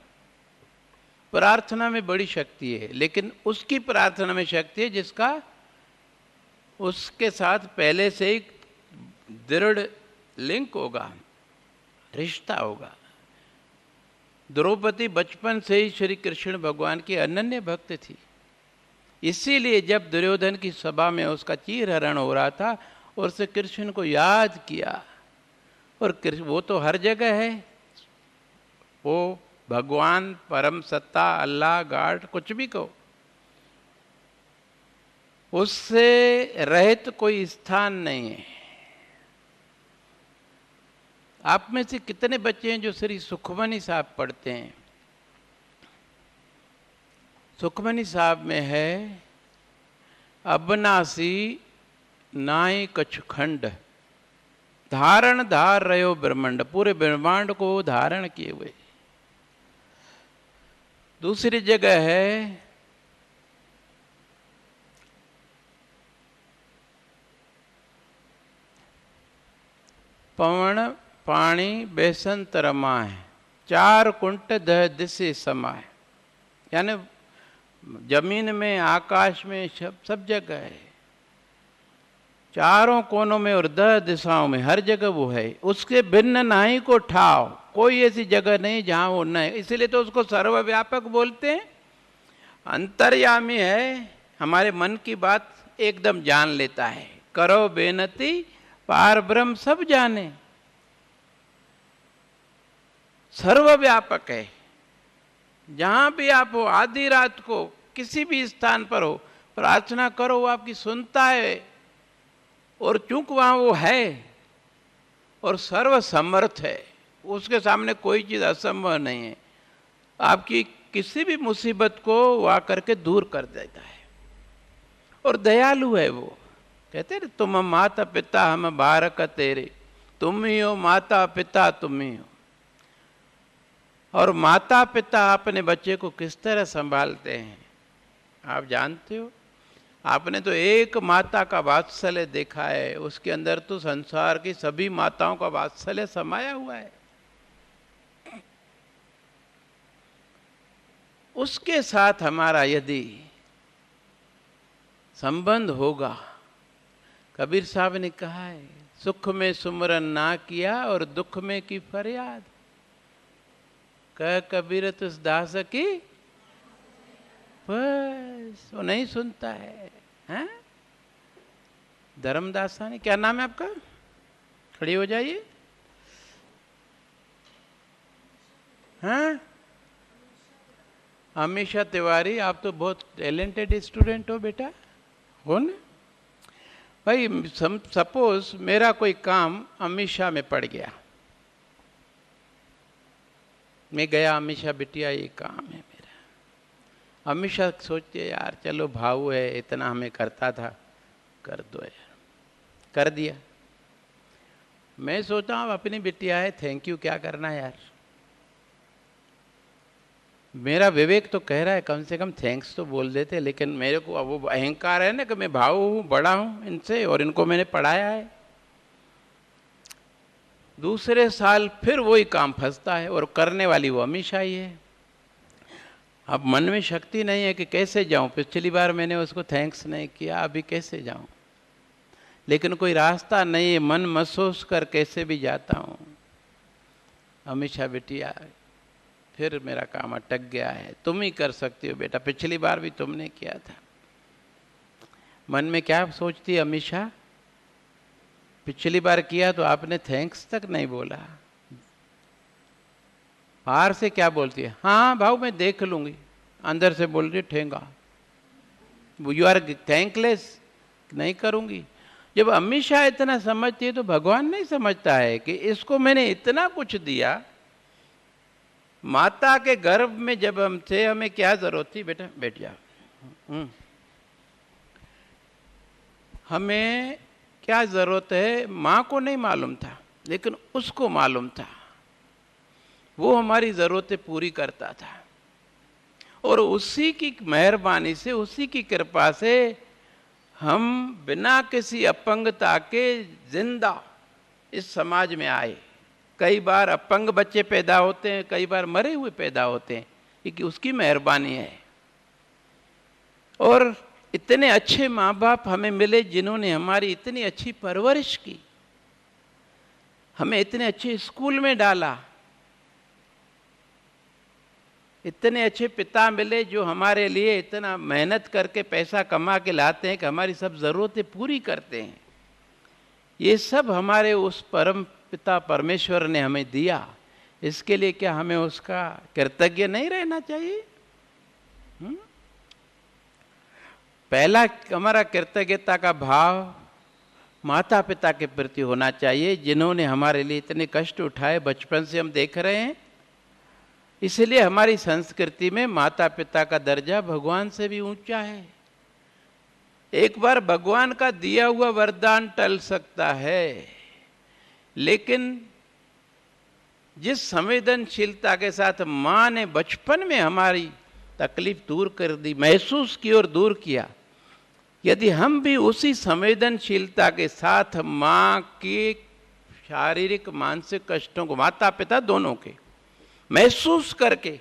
प्रार्थना में बड़ी शक्ति है, लेकिन उसकी प्रार्थना में शक्ति है जिसका उसके साथ पहले से ही दृढ़ लिंक होगा, रिश्ता होगा। द्रौपदी बचपन से ही श्री कृष्ण भगवान की अनन्य भक्त थी, इसीलिए जब दुर्योधन की सभा में उसका चीरहरण हो रहा था और उसने कृष्ण को याद किया, और वो तो हर जगह है, वो भगवान, परम सत्ता, अल्लाह, गॉड, कुछ भी कहो, उससे रहित कोई स्थान नहीं है। आप में से कितने बच्चे हैं जो श्री सुखमनी साहब पढ़ते हैं? सुखमनी साहब में है, अबनासी नाई कछु खंड, धारण धार रहो ब्रह्मांड, पूरे ब्रह्मांड को धारण किए हुए। दूसरी जगह है, पवन पानी बेसन तरमाए, चार कुंट दह दिशे समाए। यानी जमीन में, आकाश में, सब जगह है, चारों कोनों में और 10 दिशाओं में, हर जगह वो है। उसके भिन्न नहीं को ठाव, कोई ऐसी जगह नहीं जहां वो न है, इसलिए तो उसको सर्वव्यापक बोलते हैं। अंतर्यामी है, हमारे मन की बात एकदम जान लेता है। करो बेनती पार ब्रह्म सब जाने, सर्वव्यापक है। जहां भी आप हो, आधी रात को किसी भी स्थान पर हो, प्रार्थना करो, वो आपकी सुनता है। और चूंकि वहाँ वो है और सर्वसमर्थ है, उसके सामने कोई चीज़ असंभव नहीं है। आपकी किसी भी मुसीबत को वो आकर के दूर कर देता है। और दयालु है वो। कहते हैं तुम माता पिता हम बारक तेरे, तुम ही हो माता पिता, तुम ही हो। और माता पिता अपने बच्चे को किस तरह संभालते हैं आप जानते हो। आपने तो एक माता का वात्सल्य देखा है, उसके अंदर तो संसार की सभी माताओं का वात्सल्य समाया हुआ है। उसके साथ हमारा यदि संबंध होगा, कबीर साहब ने कहा है, सुख में सुमरन ना किया और दुख में की फरियाद। कह कबीर तुस दास की, बस वो नहीं सुनता है, हैं? धर्मदासानी, क्या नाम है आपका? खड़ी हो जाइए। हाँ, अमीषा तिवारी, आप तो बहुत टैलेंटेड स्टूडेंट हो बेटा, हो ना भाई। सपोज मेरा कोई काम अमीषा में पड़ गया, मैं गया, अमीषा बिटिया ये काम है मेरा। अमीषा सोचती है यार चलो भाऊ है, इतना हमें करता था, कर दो यार, कर दिया। मैं सोचता हूँ अपनी बिटिया है, थैंक यू क्या करना है यार। मेरा विवेक तो कह रहा है कम से कम थैंक्स तो बोल देते, लेकिन मेरे को अब वो अहंकार है ना कि मैं भाऊ हूँ, बड़ा हूँ इनसे, और इनको मैंने पढ़ाया है। दूसरे साल फिर वही काम फंसता है, और करने वाली वो हमेशा ही है। अब मन में शक्ति नहीं है कि कैसे जाऊं। पिछली बार मैंने उसको थैंक्स नहीं किया, अभी कैसे जाऊं। लेकिन कोई रास्ता नहीं है, मन महसूस कर कैसे भी जाता हूं। हमेशा बिटिया फिर मेरा काम अटक गया है, तुम ही कर सकती हो बेटा, पिछली बार भी तुमने किया था। मन में क्या सोचती है हमेशा, पिछली बार किया तो आपने थैंक्स तक नहीं बोला। बाहर से क्या बोलती है, हाँ भाऊ मैं देख लूंगी, अंदर से बोल रही ठेंगा, यू आर थैंकलेस, नहीं करूंगी। जब हमेशा इतना समझती है तो भगवान नहीं समझता है कि इसको मैंने इतना कुछ दिया। माता के गर्भ में जब हम थे, हमें क्या जरूरत थी, बेटा बैठ जाओ, हमें क्या जरूरत है माँ को नहीं मालूम था, लेकिन उसको मालूम था। वो हमारी जरूरतें पूरी करता था, और उसी की मेहरबानी से, उसी की कृपा से हम बिना किसी अपंगता के जिंदा इस समाज में आए। कई बार अपंग बच्चे पैदा होते हैं, कई बार मरे हुए पैदा होते हैं, क्योंकि उसकी मेहरबानी है। और इतने अच्छे माँ बाप हमें मिले जिन्होंने हमारी इतनी अच्छी परवरिश की, हमें इतने अच्छे स्कूल में डाला। इतने अच्छे पिता मिले जो हमारे लिए इतना मेहनत करके पैसा कमा के लाते हैं कि हमारी सब ज़रूरतें पूरी करते हैं। ये सब हमारे उस परम पिता परमेश्वर ने हमें दिया। इसके लिए क्या हमें उसका कृतज्ञ नहीं रहना चाहिए? पहला हमारा कृतज्ञता का भाव माता पिता के प्रति होना चाहिए, जिन्होंने हमारे लिए इतने कष्ट उठाए, बचपन से हम देख रहे हैं। इसलिए हमारी संस्कृति में माता पिता का दर्जा भगवान से भी ऊंचा है। एक बार भगवान का दिया हुआ वरदान टल सकता है, लेकिन जिस संवेदनशीलता के साथ माँ ने बचपन में हमारी तकलीफ दूर कर दी, महसूस की और दूर किया, यदि हम भी उसी संवेदनशीलता के साथ माँ के शारीरिक मानसिक कष्टों को, माता पिता दोनों के, महसूस करके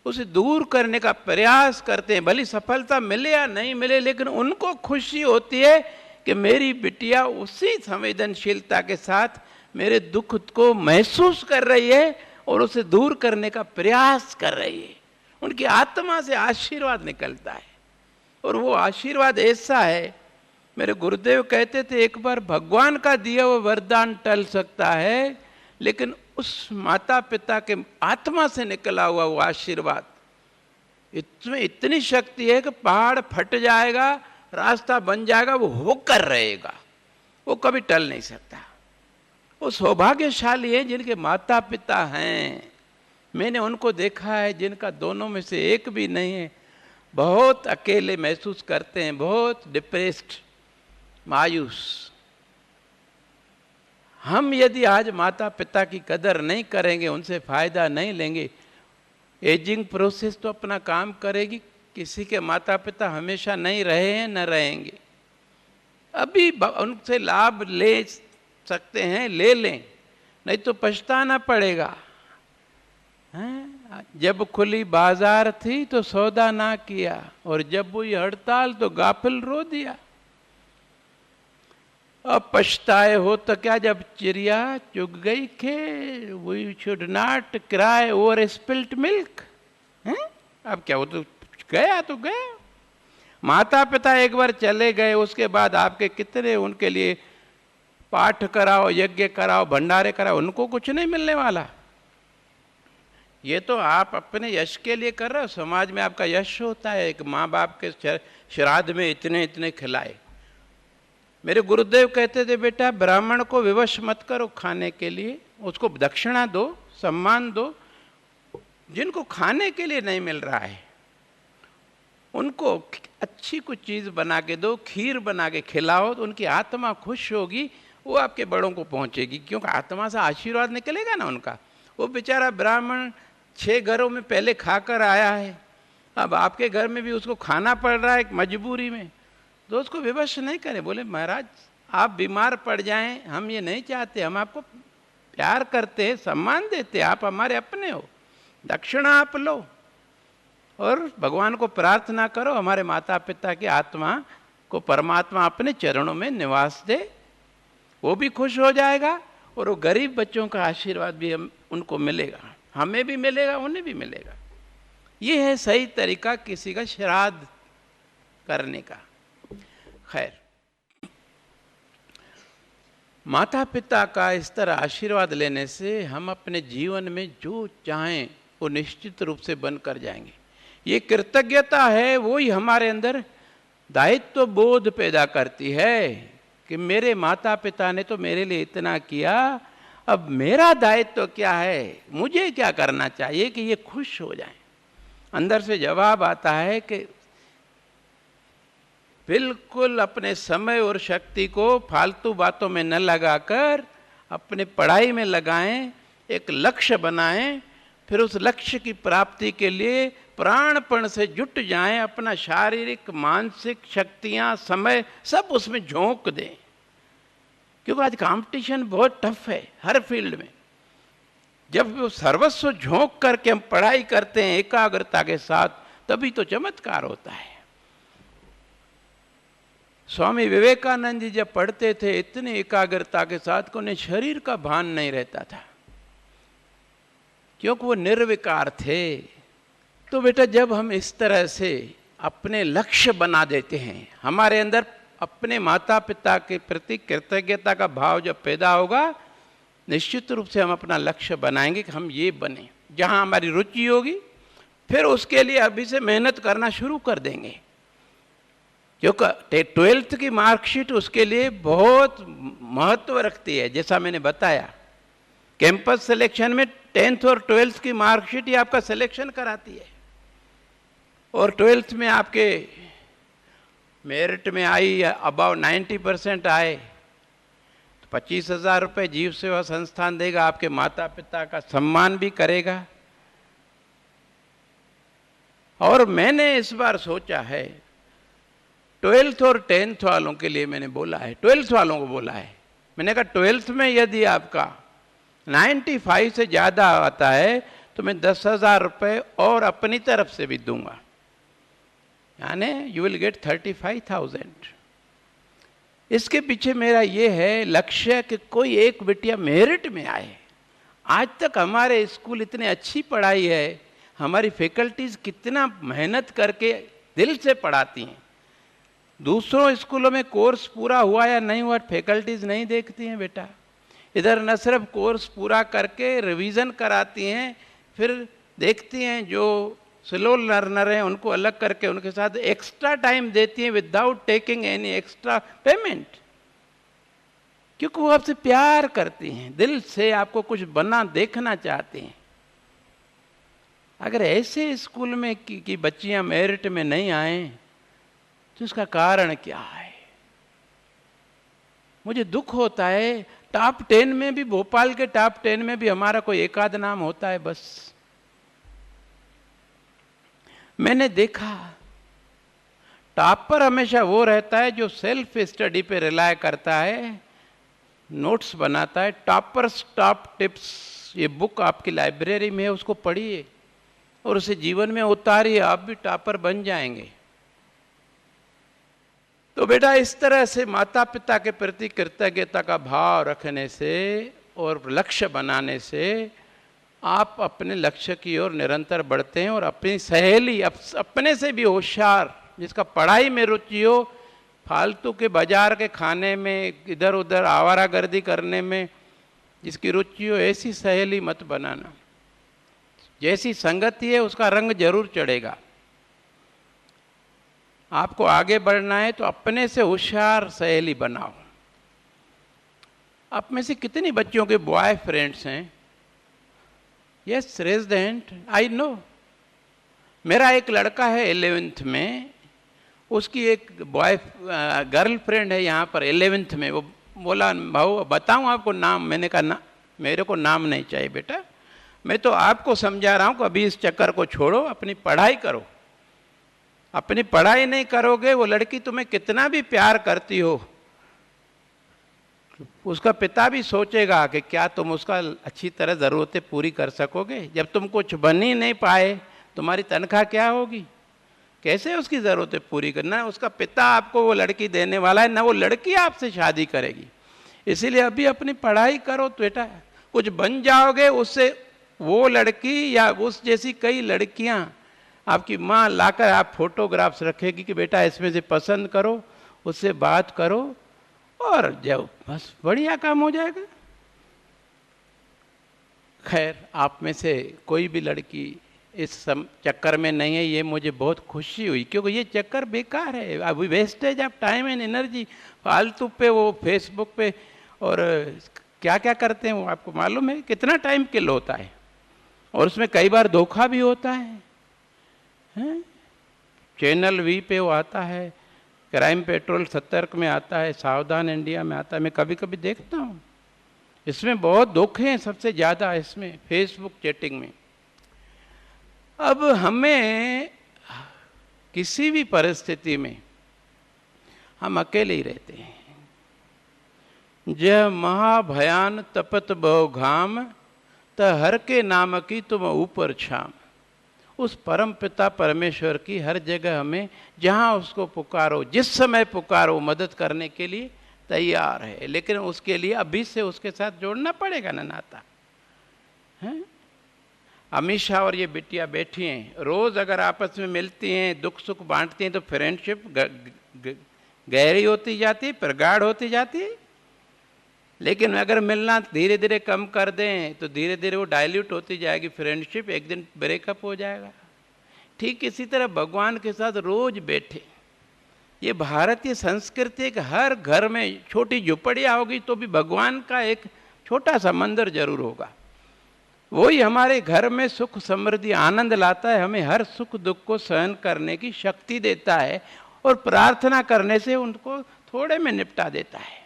उसे दूर करने का प्रयास करते हैं, भले सफलता मिले या नहीं मिले, लेकिन उनको खुशी होती है कि मेरी बिटिया उसी संवेदनशीलता के साथ मेरे दुख को महसूस कर रही है और उसे दूर करने का प्रयास कर रही है। उनकी आत्मा से आशीर्वाद निकलता है, और वो आशीर्वाद ऐसा है, मेरे गुरुदेव कहते थे एक बार भगवान का दिया हुआ वरदान टल सकता है, लेकिन उस माता पिता के आत्मा से निकला हुआ वो आशीर्वाद, इसमें इतनी शक्ति है कि पहाड़ फट जाएगा रास्ता बन जाएगा, वो होकर रहेगा, वो कभी टल नहीं सकता। वो सौभाग्यशाली है जिनके माता पिता हैं। मैंने उनको देखा है जिनका दोनों में से एक भी नहीं है, बहुत अकेले महसूस करते हैं, बहुत डिप्रेस्ड, मायूस। हम यदि आज माता पिता की कदर नहीं करेंगे, उनसे फायदा नहीं लेंगे, एजिंग प्रोसेस तो अपना काम करेगी। किसी के माता पिता हमेशा नहीं रहे हैं, न रहेंगे। अभी उनसे लाभ ले सकते हैं, ले लें, नहीं तो पछताना पड़ेगा। जब खुली बाजार थी तो सौदा ना किया, और जब हुई हड़ताल तो गाफिल रो दिया। अब पछताए हो तो क्या, जब चिड़िया चुग गई खेल। We should not cry over spilt milk. अब क्या, वो तो गया तो गया। माता पिता एक बार चले गए, उसके बाद आपके कितने उनके लिए पाठ कराओ, यज्ञ कराओ, भंडारे कराओ, उनको कुछ नहीं मिलने वाला। ये तो आप अपने यश के लिए कर रहे हो। समाज में आपका यश होता है, एक माँ बाप के श्राद्ध में इतने इतने खिलाए। मेरे गुरुदेव कहते थे, बेटा ब्राह्मण को विवश मत करो खाने के लिए, उसको दक्षिणा दो, सम्मान दो। जिनको खाने के लिए नहीं मिल रहा है उनको अच्छी कुछ चीज़ बना के दो, खीर बना के खिलाओ, तो उनकी आत्मा खुश होगी, वो आपके बड़ों को पहुँचेगी, क्योंकि आत्मा से आशीर्वाद निकलेगा ना उनका। वो बेचारा ब्राह्मण 6 घरों में पहले खाकर आया है, अब आपके घर में भी उसको खाना पड़ रहा है मजबूरी में, तो उसको विवश नहीं करें। बोले महाराज आप बीमार पड़ जाएं, हम ये नहीं चाहते, हम आपको प्यार करते हैं, सम्मान देते हैं, आप हमारे अपने हो, दक्षिणा आप लो और भगवान को प्रार्थना करो हमारे माता पिता की आत्मा को परमात्मा अपने चरणों में निवास दे। वो भी खुश हो जाएगा और वो गरीब बच्चों का आशीर्वाद भी उनको मिलेगा, हमें भी मिलेगा, उन्हें भी मिलेगा। ये है सही तरीका किसी का श्राद्ध करने का। खैर, माता पिता का इस तरह आशीर्वाद लेने से हम अपने जीवन में जो चाहें वो निश्चित रूप से बनकर जाएंगे। ये कृतज्ञता है, वो ही हमारे अंदर दायित्व बोध पैदा करती है कि मेरे माता पिता ने तो मेरे लिए इतना किया, अब मेरा दायित्व क्या है, मुझे क्या करना चाहिए कि ये खुश हो जाएं। अंदर से जवाब आता है कि बिल्कुल अपने समय और शक्ति को फालतू बातों में न लगाकर अपने पढ़ाई में लगाएं, एक लक्ष्य बनाएं, फिर उस लक्ष्य की प्राप्ति के लिए प्राणपण से जुट जाएं, अपना शारीरिक मानसिक शक्तियां समय सब उसमें झोंक दें। क्योंकि आज कंपटीशन बहुत टफ है हर फील्ड में। जब वो सर्वस्व झोंक करके हम पढ़ाई करते हैं एकाग्रता के साथ, तभी तो चमत्कार होता है। स्वामी विवेकानंद जी जब पढ़ते थे इतनी एकाग्रता के साथ कि उन्हें शरीर का भान नहीं रहता था, क्योंकि वो निर्विकार थे। तो बेटा जब हम इस तरह से अपने लक्ष्य बना देते हैं, हमारे अंदर अपने माता पिता के प्रति कृतज्ञता का भाव जब पैदा होगा, निश्चित रूप से हम अपना लक्ष्य बनाएंगे कि हम ये बने, जहाँ हमारी रुचि होगी, फिर उसके लिए अभी से मेहनत करना शुरू कर देंगे। क्योंकि 12th की मार्कशीट उसके लिए बहुत महत्व रखती है। जैसा मैंने बताया, कैंपस सिलेक्शन में 10th और 12th की मार्कशीट ही आपका सिलेक्शन कराती है। और 12th में आपके मेरिट में आई अबाउ 90% आए तो 25,000 रुपये जीव सेवा संस्थान देगा, आपके माता पिता का सम्मान भी करेगा। और मैंने इस बार सोचा है 12th और 10th वालों के लिए मैंने बोला है, 12th वालों को बोला है, मैंने कहा 12th में यदि आपका 95 से ज़्यादा आता है तो मैं 10,000 रुपये और अपनी तरफ से भी दूंगा, यानी यू विल गेट 35,000। इसके पीछे मेरा ये है लक्ष्य कि कोई एक बिटिया मेरिट में आए। आज तक हमारे स्कूल इतनी अच्छी पढ़ाई है, हमारी फैकल्टीज कितना मेहनत करके दिल से पढ़ाती हैं। दूसरों स्कूलों में कोर्स पूरा हुआ या नहीं हुआ फैकल्टीज नहीं देखती हैं बेटा। इधर न सिर्फ कोर्स पूरा करके रिवीजन कराती हैं, फिर देखती हैं जो स्लो लर्नर हैं उनको अलग करके उनके साथ एक्स्ट्रा टाइम देती हैं without taking any extra payment, क्योंकि वो आपसे प्यार करती हैं, दिल से आपको कुछ बना देखना चाहती हैं। अगर ऐसे स्कूल में की बच्चियां मेरिट में नहीं आए तो इसका कारण क्या है? मुझे दुख होता है, टॉप 10 में भी, भोपाल के टॉप 10 में भी हमारा कोई एक आध नाम होता है बस। मैंने देखा टॉप पर हमेशा वो रहता है जो सेल्फ स्टडी पे रिलाय करता है, नोट्स बनाता है। टॉपर्स टॉप टिप्स, ये बुक आपकी लाइब्रेरी में है, उसको पढ़िए और उसे जीवन में उतारिए, आप भी टॉपर बन जाएंगे। तो बेटा इस तरह से माता पिता के प्रति कृतज्ञता का भाव रखने से और लक्ष्य बनाने से आप अपने लक्ष्य की ओर निरंतर बढ़ते हैं। और अपनी सहेली, अपने से भी होशियार, जिसका पढ़ाई में रुचि हो, फालतू के बाजार के खाने में, इधर उधर आवारागर्दी करने में जिसकी रुचि हो, ऐसी सहेली मत बनाना। जैसी संगति है उसका रंग जरूर चढ़ेगा। आपको आगे बढ़ना है तो अपने से होशियार सहेली बनाओ। आप में से कितनी बच्चों के बॉय फ्रेंड्स हैं? Yes, raise the hand, I know. मेरा एक लड़का है 11th में, उसकी एक गर्ल फ्रेंड है यहाँ पर 11th में। वो बोला भाऊ बताऊँ आपको नाम? मैंने कहा ना, मेरे को नाम नहीं चाहिए बेटा, मैं तो आपको समझा रहा हूँ कि अभी इस चक्कर को छोड़ो, अपनी पढ़ाई करो। अपनी पढ़ाई नहीं करोगे, वो लड़की तुम्हें कितना भी प्यार करती हो, उसका पिता भी सोचेगा कि क्या तुम उसका अच्छी तरह ज़रूरतें पूरी कर सकोगे। जब तुम कुछ बन ही नहीं पाए, तुम्हारी तनख्वाह क्या होगी? कैसे उसकी ज़रूरतें पूरी करना? उसका पिता आपको वो लड़की देने वाला है, ना वो लड़की आपसे शादी करेगी। इसीलिए अभी अपनी पढ़ाई करो तो बेटा, कुछ बन जाओगे, उससे वो लड़की या उस जैसी कई लड़कियां आपकी माँ लाकर आप फोटोग्राफ्स रखेगी कि बेटा इसमें से पसंद करो, उससे बात करो, और जब बस बढ़िया काम हो जाएगा। खैर, आप में से कोई भी लड़की इस चक्कर में नहीं है, ये मुझे बहुत खुशी हुई, क्योंकि ये चक्कर बेकार है। अभी wastage of time and energy, फालतू पे वो फेसबुक पे और क्या क्या करते हैं वो आपको मालूम है कितना टाइम किल होता है, और उसमें कई बार धोखा भी होता है। चैनल वी पे वो आता है, क्राइम पेट्रोल सतर्क में आता है, सावधान इंडिया में आता है, मैं कभी कभी देखता हूँ। इसमें बहुत धोखे हैं, सबसे ज़्यादा इसमें फेसबुक चैटिंग में। अब हमें किसी भी परिस्थिति में हम अकेले ही रहते हैं। जह महाभयान तपत बहु घाम, त हर के नाम की तुम ऊपर छाम। उस परम पिता परमेश्वर की हर जगह हमें, जहाँ उसको पुकारो, जिस समय पुकारो, मदद करने के लिए तैयार है। लेकिन उसके लिए अभी से उसके साथ जोड़ना पड़ेगा ना नाता, है? अमीषा और ये बिटिया बैठी हैं, रोज अगर आपस में मिलती हैं, दुख सुख बांटती हैं, तो फ्रेंडशिप गहरी होती जाती है, प्रगाढ़ होती जाती है। लेकिन अगर मिलना धीरे धीरे कम कर दें तो धीरे धीरे वो डाइल्यूट होती जाएगी फ्रेंडशिप, एक दिन ब्रेकअप हो जाएगा। ठीक इसी तरह भगवान के साथ रोज बैठे। ये भारतीय संस्कृति है कि हर घर में छोटी झुपड़ियाँ होगी तो भी भगवान का एक छोटा सा मंदिर जरूर होगा। वही हमारे घर में सुख समृद्धि आनंद लाता है, हमें हर सुख दुख को सहन करने की शक्ति देता है, और प्रार्थना करने से उनको थोड़े में निपटा देता है।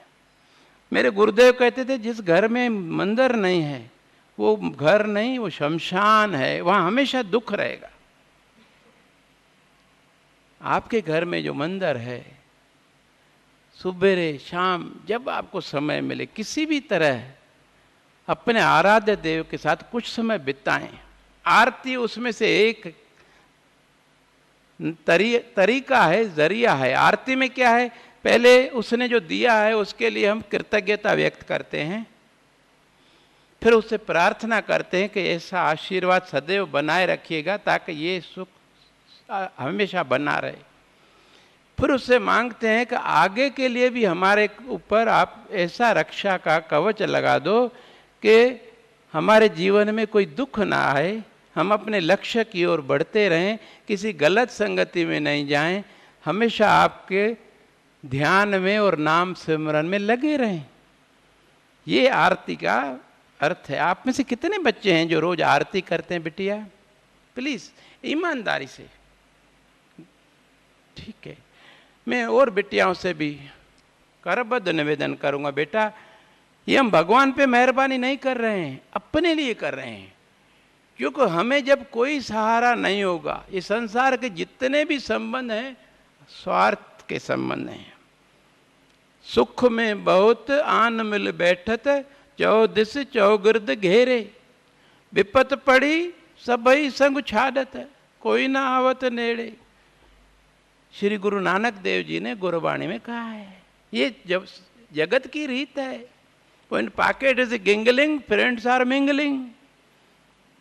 मेरे गुरुदेव कहते थे, जिस घर में मंदिर नहीं है वो घर नहीं, वो शमशान है, वहाँ हमेशा दुख रहेगा। आपके घर में जो मंदिर है, सुबह शाम जब आपको समय मिले, किसी भी तरह अपने आराध्य देव के साथ कुछ समय बिताएं। आरती उसमें से एक तरीका है, जरिया है। आरती में क्या है? पहले उसने जो दिया है उसके लिए हम कृतज्ञता व्यक्त करते हैं, फिर उससे प्रार्थना करते हैं कि ऐसा आशीर्वाद सदैव बनाए रखिएगा ताकि ये सुख हमेशा बना रहे। फिर उससे मांगते हैं कि आगे के लिए भी हमारे ऊपर आप ऐसा रक्षा का कवच लगा दो कि हमारे जीवन में कोई दुख ना आए, हम अपने लक्ष्य की ओर बढ़ते रहें, किसी गलत संगति में नहीं जाएं, हमेशा आपके ध्यान में और नाम सिमरन में लगे रहें। ये आरती का अर्थ है। आप में से कितने बच्चे हैं जो रोज आरती करते हैं बिटिया? प्लीज ईमानदारी से। ठीक है, मैं और बिटियाओं से भी करबद्ध निवेदन करूंगा, बेटा ये हम भगवान पे मेहरबानी नहीं कर रहे हैं, अपने लिए कर रहे हैं। क्योंकि हमें जब कोई सहारा नहीं होगा, ये संसार के जितने भी संबंध हैं स्वार्थ के संबंध हैं। सुख में बहुत आन मिल बैठत, चौदिस चौगिर्द घेरे, विपत पड़ी सबई संग छाड़त, कोई ना आवत नेड़े। श्री गुरु नानक देव जी ने गुरबाणी में कहा है। ये जब जगत की रीत है। When pocket is jingling friends are mingling.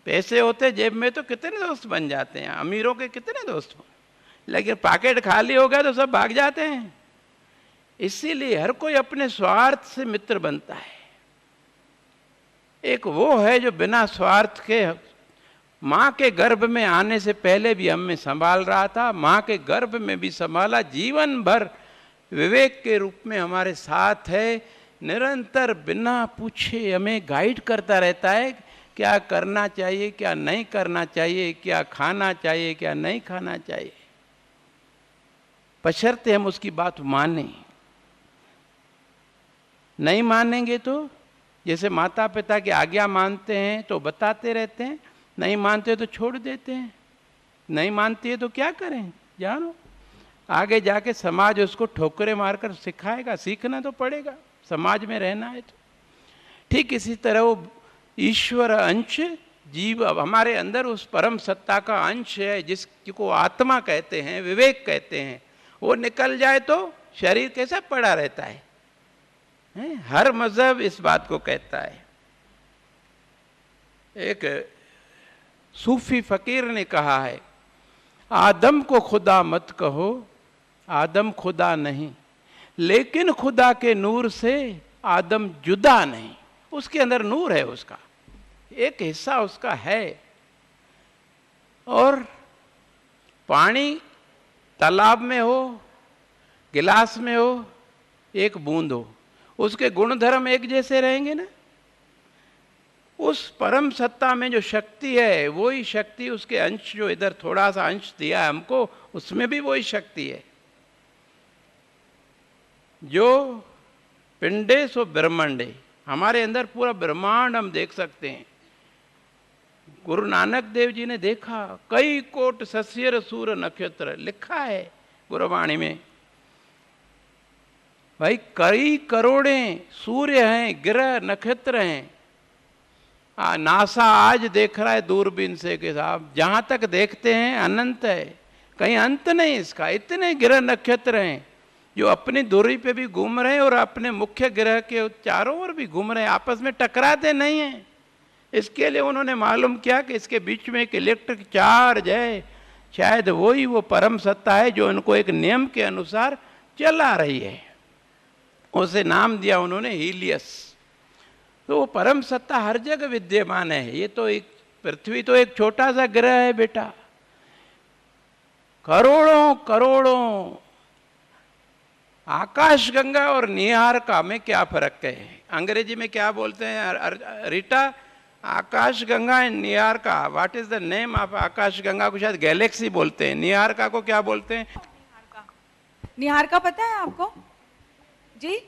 पैसे होते जेब में तो कितने दोस्त बन जाते हैं, अमीरों के कितने दोस्त हो, लेकिन पॉकेट खाली हो गया तो सब भाग जाते हैं। इसीलिए हर कोई अपने स्वार्थ से मित्र बनता है। एक वो है जो बिना स्वार्थ के माँ के गर्भ में आने से पहले भी हमें संभाल रहा था, माँ के गर्भ में भी संभाला, जीवन भर विवेक के रूप में हमारे साथ है, निरंतर बिना पूछे हमें गाइड करता रहता है, क्या करना चाहिए क्या नहीं करना चाहिए, क्या खाना चाहिए क्या नहीं खाना चाहिए, बशर्ते हम उसकी बात माने। नहीं मानेंगे तो जैसे माता पिता की आज्ञा मानते हैं तो बताते रहते हैं, नहीं मानते तो छोड़ देते हैं। नहीं मानती है तो क्या करें जानो, आगे जाके समाज उसको ठोकरे मारकर सिखाएगा, सीखना तो पड़ेगा, समाज में रहना है तो। ठीक इसी तरह वो ईश्वर अंश जीव अब हमारे अंदर उस परम सत्ता का अंश है जिसको आत्मा कहते हैं, विवेक कहते हैं, वो निकल जाए तो शरीर कैसा पड़ा रहता है। हर मजहब इस बात को कहता है। एक सूफी फकीर ने कहा है, आदम को खुदा मत कहो, आदम खुदा नहीं, लेकिन खुदा के नूर से आदम जुदा नहीं। उसके अंदर नूर है, उसका एक हिस्सा उसका है। और पानी तालाब में हो, गिलास में हो, एक बूंद हो, उसके गुणधर्म एक जैसे रहेंगे ना। उस परम सत्ता में जो शक्ति है वही शक्ति उसके अंश, जो इधर थोड़ा सा अंश दिया है हमको, उसमें भी वही शक्ति है। जो पिंडे सो ब्रह्मांडे, हमारे अंदर पूरा ब्रह्मांड हम देख सकते हैं। गुरु नानक देव जी ने देखा, कई कोट सस्यर सूर नक्षत्र लिखा है गुरबाणी में। भाई कई करोड़े सूर्य हैं, ग्रह नक्षत्र हैं। नासा आज देख रहा है दूरबीन से कि साहब जहां तक देखते हैं अनंत है, कहीं अंत नहीं इसका। इतने ग्रह नक्षत्र हैं जो अपनी दूरी पे भी घूम रहे हैं और अपने मुख्य ग्रह के चारों ओर भी घूम रहे हैं, आपस में टकराते नहीं हैं। इसके लिए उन्होंने मालूम किया कि इसके बीच में एक इलेक्ट्रिक चार्ज है, शायद वही वो परम सत्ता है जो इनको एक नियम के अनुसार चला रही है। उसे नाम दिया उन्होंने हीलियस। तो वो परम सत्ता हर जगह विद्यमान है। ये तो एक पृथ्वी तो एक छोटा सा ग्रह है बेटा, करोड़ों करोड़ों। आकाश गंगा और निहारिका में क्या फर्क है? अंग्रेजी में क्या बोलते हैं Rita? Akash Ganga and Niharika. What is the name of Akash Ganga को शायद गैलेक्सी बोलते हैं, निहारिका को क्या बोलते हैं? निहारिका पता है आपको जी?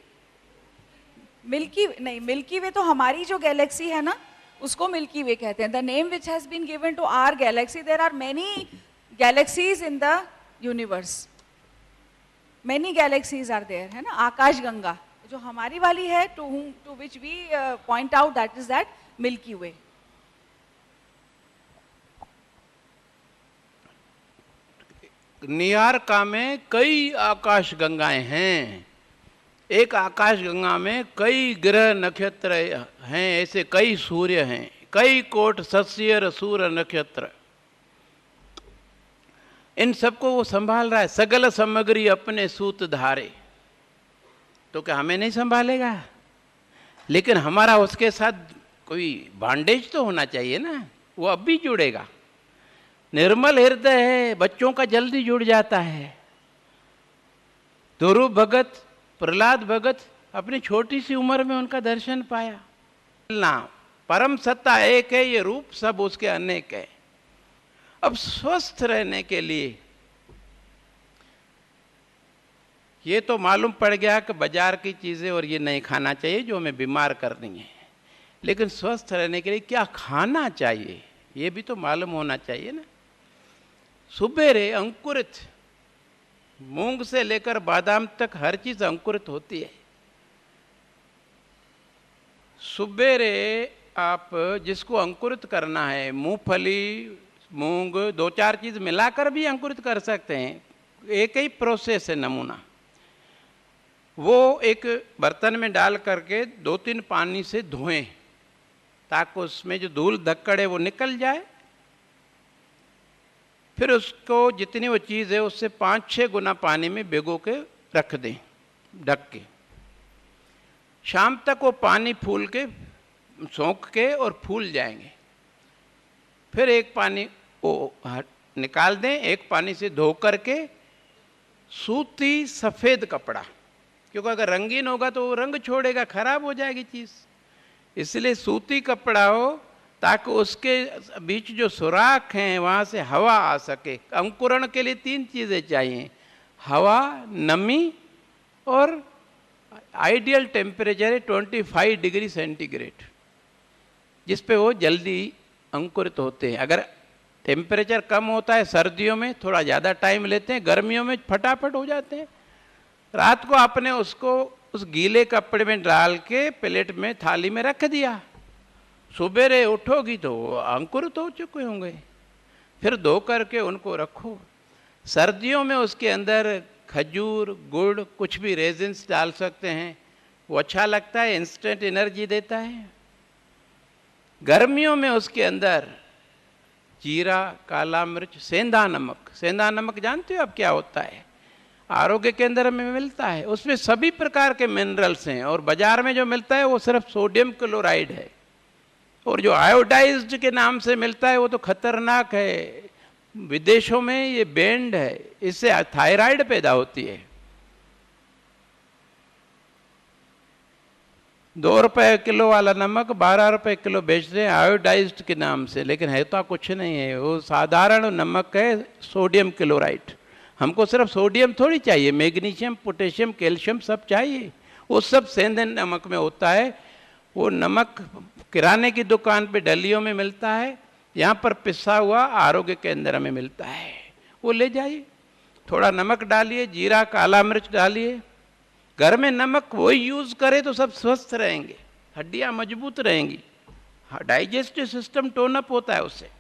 मिल्की नहीं, मिल्की वे तो हमारी जो गैलेक्सी है ना उसको मिल्की वे कहते हैं। The name which has been given to our galaxy, there are many galaxies in the universe, many galaxies are there, है ना। आकाश गंगा जो हमारी वाली है, to which we point out, that is that Milky Way. निहारिका में कई आकाश गंगाएं हैं। एक आकाश गंगा में कई ग्रह नक्षत्र हैं, ऐसे कई सूर्य हैं, कई कोट सस्यर सूर्य नक्षत्र। इन सबको वो संभाल रहा है। सगल सामग्री अपने सूत धारे। तो क्या हमें नहीं संभालेगा? लेकिन हमारा उसके साथ कोई बांडेज तो होना चाहिए ना, वो अब भी जुड़ेगा। निर्मल हृदय है, बच्चों का जल्दी जुड़ जाता है। ध्रुव भगत, प्रहलाद भगत अपनी छोटी सी उम्र में उनका दर्शन पाया ना। परम सत्ता एक है, ये रूप सब उसके अनेक है। अब स्वस्थ रहने के लिए ये तो मालूम पड़ गया कि बाजार की चीजें और ये नहीं खाना चाहिए जो हमें बीमार करनी है, लेकिन स्वस्थ रहने के लिए क्या खाना चाहिए ये भी तो मालूम होना चाहिए ना। सुबेरे अंकुरित, मूंग से लेकर बादाम तक हर चीज अंकुरित होती है। सुबेरे आप जिसको अंकुरित करना है, मूंगफली, मूंग, दो चार चीज मिलाकर भी अंकुरित कर सकते हैं, एक ही प्रोसेस है, नमूना। वो एक बर्तन में डाल करके 2-3 पानी से धोएं ताकि उसमें जो धूल धक्कड़ है वो निकल जाए। फिर उसको जितनी वो चीज़ है उससे 5-6 गुना पानी में भिगो के रख दें ढक के। शाम तक वो पानी फूल के सोख के और फूल जाएंगे। फिर एक पानी वो निकाल दें, एक पानी से धो करके सूती सफ़ेद कपड़ा, क्योंकि अगर रंगीन होगा तो वो रंग छोड़ेगा, खराब हो जाएगी चीज़, इसलिए सूती कपड़ा हो ताकि उसके बीच जो सुराख हैं वहाँ से हवा आ सके। अंकुरण के लिए 3 चीज़ें चाहिए, हवा, नमी और आइडियल टेम्परेचर है 25 डिग्री सेंटीग्रेड, जिस पे वो जल्दी अंकुरित होते हैं। अगर टेम्परेचर कम होता है सर्दियों में थोड़ा ज़्यादा टाइम लेते हैं, गर्मियों में फटाफट हो जाते हैं। रात को आपने उसको उस गीले कपड़े में डाल के प्लेट में थाली में रख दिया, सुबेरे उठोगी तो अंकुरित हो चुके होंगे। फिर धो करके उनको रखो। सर्दियों में उसके अंदर खजूर, गुड़, कुछ भी रेजिन्स डाल सकते हैं, वो अच्छा लगता है, इंस्टेंट एनर्जी देता है। गर्मियों में उसके अंदर जीरा, काला मिर्च, सेंधा नमक, सेंधा नमक जानते हो आप क्या होता है, आरोग्य केंद्र में मिलता है, उसमें सभी प्रकार के मिनरल्स हैं। और बाजार में जो मिलता है वो सिर्फ सोडियम क्लोराइड है, और जो आयोडाइज्ड के नाम से मिलता है वो तो खतरनाक है, विदेशों में ये बैंड है, इससे थायराइड पैदा होती है। 2 रुपए किलो वाला नमक 12 रुपए किलो बेच रहे हैं आयोडाइज्ड के नाम से, लेकिन है तो कुछ नहीं है, वो साधारण नमक है, सोडियम क्लोराइड। हमको सिर्फ सोडियम थोड़ी चाहिए, मैग्नीशियम, पोटेशियम, कैल्शियम सब चाहिए, वो सब सेंधे नमक में होता है। वो नमक किराने की दुकान पे डलियों में मिलता है, यहाँ पर पिसा हुआ आरोग्य केंद्र में मिलता है, वो ले जाइए। थोड़ा नमक डालिए, जीरा, काला मिर्च डालिए। घर में नमक वही यूज़ करे तो सब स्वस्थ रहेंगे, हड्डियाँ मजबूत रहेंगी, डाइजेस्टिव सिस्टम टोन अप होता है उससे।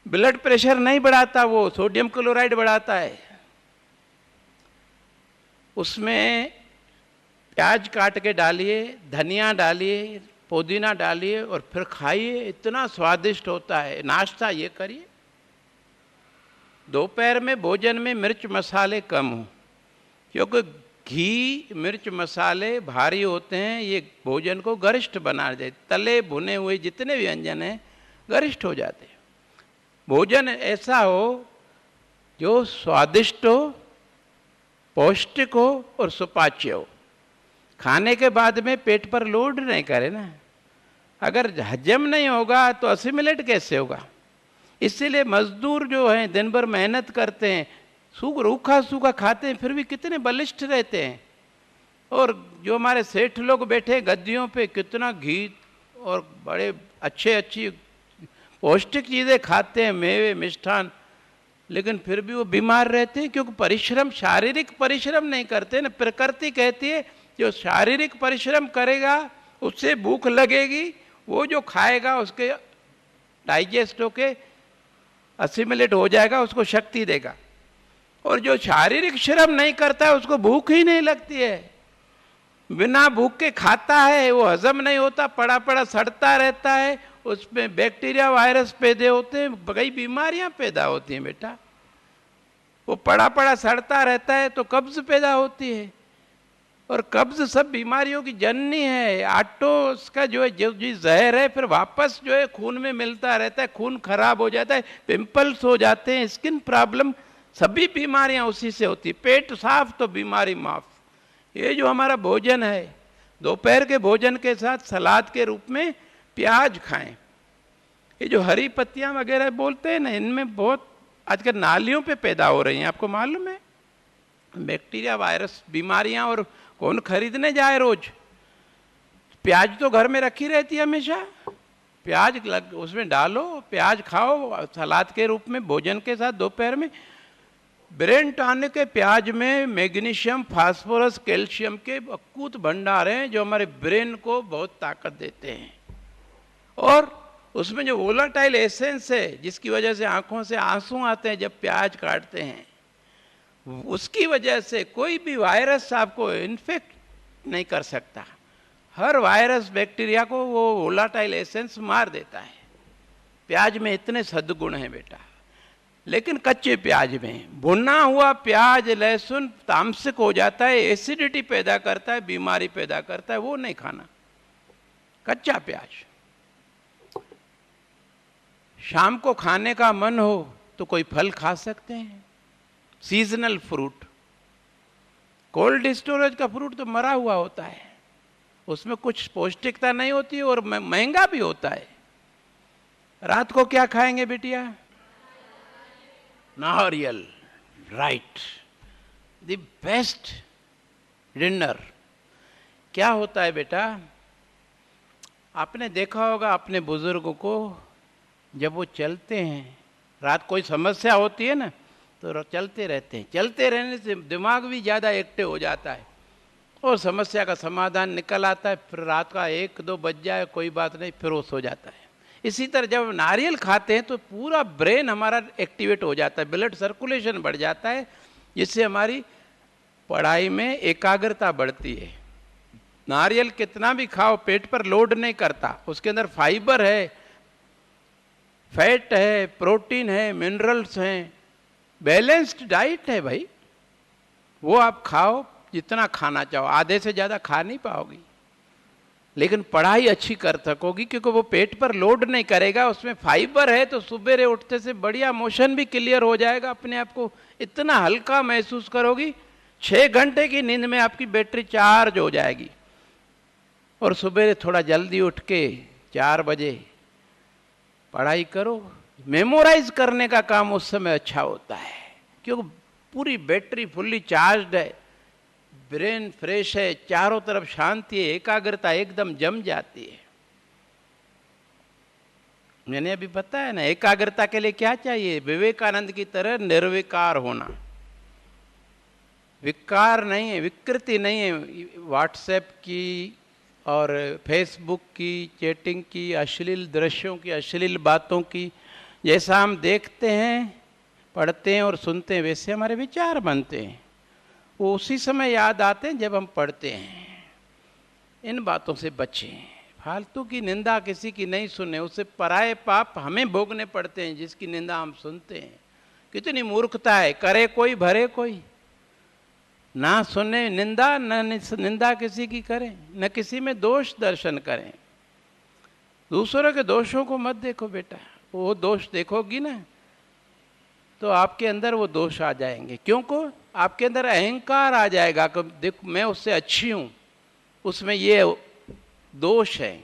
ब्लड प्रेशर नहीं बढ़ाता, वो सोडियम क्लोराइड बढ़ाता है। उसमें प्याज काट के डालिए, धनिया डालिए, पुदीना डालिए और फिर खाइए, इतना स्वादिष्ट होता है। नाश्ता ये करिए। दोपहर में भोजन में मिर्च मसाले कम हो, क्योंकि घी, मिर्च मसाले भारी होते हैं, ये भोजन को गरिष्ठ बना देते, तले भुने हुए जितने व्यंजन हैं गरिष्ठ हो जाते हैं। भोजन ऐसा हो जो स्वादिष्ट हो, पौष्टिक हो और सुपाच्य हो। खाने के बाद में पेट पर लोड नहीं करे ना, अगर हजम नहीं होगा तो असिमिलेट कैसे होगा। इसीलिए मजदूर जो हैं दिन भर मेहनत करते हैं, रूखा सूखा खाते हैं, फिर भी कितने बलिष्ठ रहते हैं। और जो हमारे सेठ लोग बैठे गद्दियों पे, कितना घी और बड़े अच्छी पौष्टिक चीज़ें खाते हैं, मेवे, मिष्ठान, लेकिन फिर भी वो बीमार रहते हैं, क्योंकि परिश्रम, शारीरिक परिश्रम नहीं करते ना। प्रकृति कहती है जो शारीरिक परिश्रम करेगा उससे भूख लगेगी, वो जो खाएगा उसके डाइजेस्ट होके असिमिलेट हो जाएगा, उसको शक्ति देगा। और जो शारीरिक श्रम नहीं करता है उसको भूख ही नहीं लगती है, बिना भूख के खाता है, वो हजम नहीं होता, पड़ा पड़ा सड़ता रहता है, उसमें बैक्टीरिया, वायरस पैदा होते हैं, कई बीमारियां पैदा होती हैं बेटा। वो पड़ा पड़ा सड़ता रहता है तो कब्ज पैदा होती है, और कब्ज सब बीमारियों की जननी है। आटोस का जो है जो जहर है फिर वापस जो है खून में मिलता रहता है, खून खराब हो जाता है, पिंपल्स हो जाते हैं, स्किन प्रॉब्लम, सभी बीमारियां उसी से होती। पेट साफ तो बीमारी माफ। ये जो हमारा भोजन है, दोपहर के भोजन के साथ सलाद के रूप में प्याज खाएं। ये जो हरी पत्तियां वगैरह बोलते हैं ना, इनमें बहुत आजकल नालियों पे पैदा हो रही हैं, आपको मालूम है? बैक्टीरिया, वायरस, बीमारियां, और कौन खरीदने जाए रोज? प्याज तो घर में रखी रहती है हमेशा। प्याज उसमें डालो, प्याज खाओ सलाद के रूप में भोजन के साथ दोपहर में। ब्रेन टॉनिक के प्याज में मैग्नीशियम, फास्फोरस, कैल्शियम के अकूत भंडार हैं जो हमारे ब्रेन को बहुत ताकत देते हैं। और उसमें जो वोलाटाइल एसेंस है जिसकी वजह से आंखों से आंसू आते हैं जब प्याज काटते हैं, उसकी वजह से कोई भी वायरस आपको इन्फेक्ट नहीं कर सकता। हर वायरस बैक्टीरिया को वो वोलाटाइल एसेंस मार देता है। प्याज में इतने सद्गुण हैं बेटा। लेकिन कच्चे प्याज में, भुना हुआ प्याज लहसुन तामसिक हो जाता है, एसिडिटी पैदा करता है, बीमारी पैदा करता है, वो नहीं खाना। कच्चा प्याज। शाम को खाने का मन हो तो कोई फल खा सकते हैं, सीजनल फ्रूट। कोल्ड स्टोरेज का फ्रूट तो मरा हुआ होता है, उसमें कुछ पौष्टिकता नहीं होती और महंगा भी होता है। रात को क्या खाएंगे बिटिया? नारियल, राइट, द बेस्ट डिनर। क्या होता है बेटा, आपने देखा होगा अपने बुजुर्गों को, जब वो चलते हैं, रात कोई समस्या होती है ना तो चलते रहते हैं। चलते रहने से दिमाग भी ज़्यादा एक्टिव हो जाता है और समस्या का समाधान निकल आता है। फिर रात का 1-2 बज जाए कोई बात नहीं, फिर वो सो जाता है। इसी तरह जब नारियल खाते हैं तो पूरा ब्रेन हमारा एक्टिवेट हो जाता है, ब्लड सर्कुलेशन बढ़ जाता है, जिससे हमारी पढ़ाई में एकाग्रता बढ़ती है। नारियल कितना भी खाओ पेट पर लोड नहीं करता, उसके अंदर फाइबर है, फैट है, प्रोटीन है, मिनरल्स हैं, बैलेंस्ड डाइट है भाई। वो आप खाओ जितना खाना चाहो, आधे से ज़्यादा खा नहीं पाओगी, लेकिन पढ़ाई अच्छी कर सकोगी क्योंकि वो पेट पर लोड नहीं करेगा, उसमें फाइबर है। तो सुबह उठते से बढ़िया मोशन भी क्लियर हो जाएगा, अपने आप को इतना हल्का महसूस करोगी। 6 घंटे की नींद में आपकी बैटरी चार्ज हो जाएगी। और सुबह थोड़ा जल्दी उठ के 4 बजे पढ़ाई करो। मेमोराइज करने का काम उस समय अच्छा होता है क्योंकि पूरी बैटरी फुल्ली चार्ज्ड है, ब्रेन फ्रेश है, चारों तरफ शांति है, एकाग्रता एकदम जम जाती है। मैंने अभी बताया ना, एकाग्रता के लिए क्या चाहिए? विवेकानंद की तरह निर्विकार होना। विकार नहीं है, विकृति नहीं है व्हाट्सएप की और फेसबुक की, चैटिंग की, अश्लील दृश्यों की, अश्लील बातों की। जैसा हम देखते हैं, पढ़ते हैं और सुनते हैं, वैसे हमारे विचार बनते हैं। वो उसी समय याद आते हैं जब हम पढ़ते हैं। इन बातों से बचें, फालतू की निंदा किसी की नहीं सुने, उससे पराये पाप हमें भोगने पड़ते हैं जिसकी निंदा हम सुनते हैं। कितनी मूर्खता है, करे कोई भरे कोई। ना सुने निंदा, न निंदा किसी की करें, न किसी में दोष दर्शन करें। दूसरों के दोषों को मत देखो बेटा, वो दोष देखोगी ना तो आपके अंदर वो दोष आ जाएंगे। क्यों को? आपके अंदर अहंकार आ जाएगा कि देखो मैं उससे अच्छी हूँ, उसमें ये दोष है।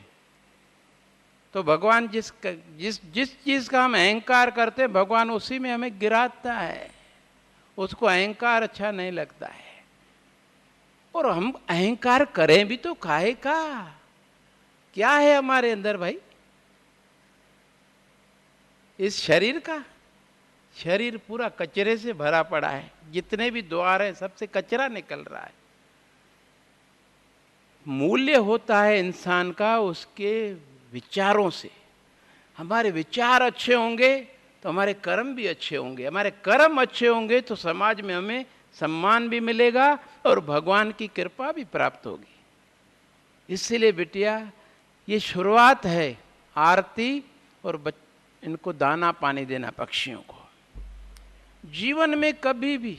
तो भगवान जिस चीज़ का हम अहंकार करते हैं, भगवान उसी में हमें गिराता है। उसको अहंकार अच्छा नहीं लगता है। और हम अहंकार करें भी तो काहे का? क्या है हमारे अंदर भाई? इस शरीर का, शरीर पूरा कचरे से भरा पड़ा है। जितने भी द्वार हैं सबसे कचरा निकल रहा है। मूल्य होता है इंसान का उसके विचारों से। हमारे विचार अच्छे होंगे तो हमारे कर्म भी अच्छे होंगे, हमारे कर्म अच्छे होंगे तो समाज में हमें सम्मान भी मिलेगा और भगवान की कृपा भी प्राप्त होगी। इसलिए बिटिया ये शुरुआत है, आरती और इनको दाना पानी देना पक्षियों को। जीवन में कभी भी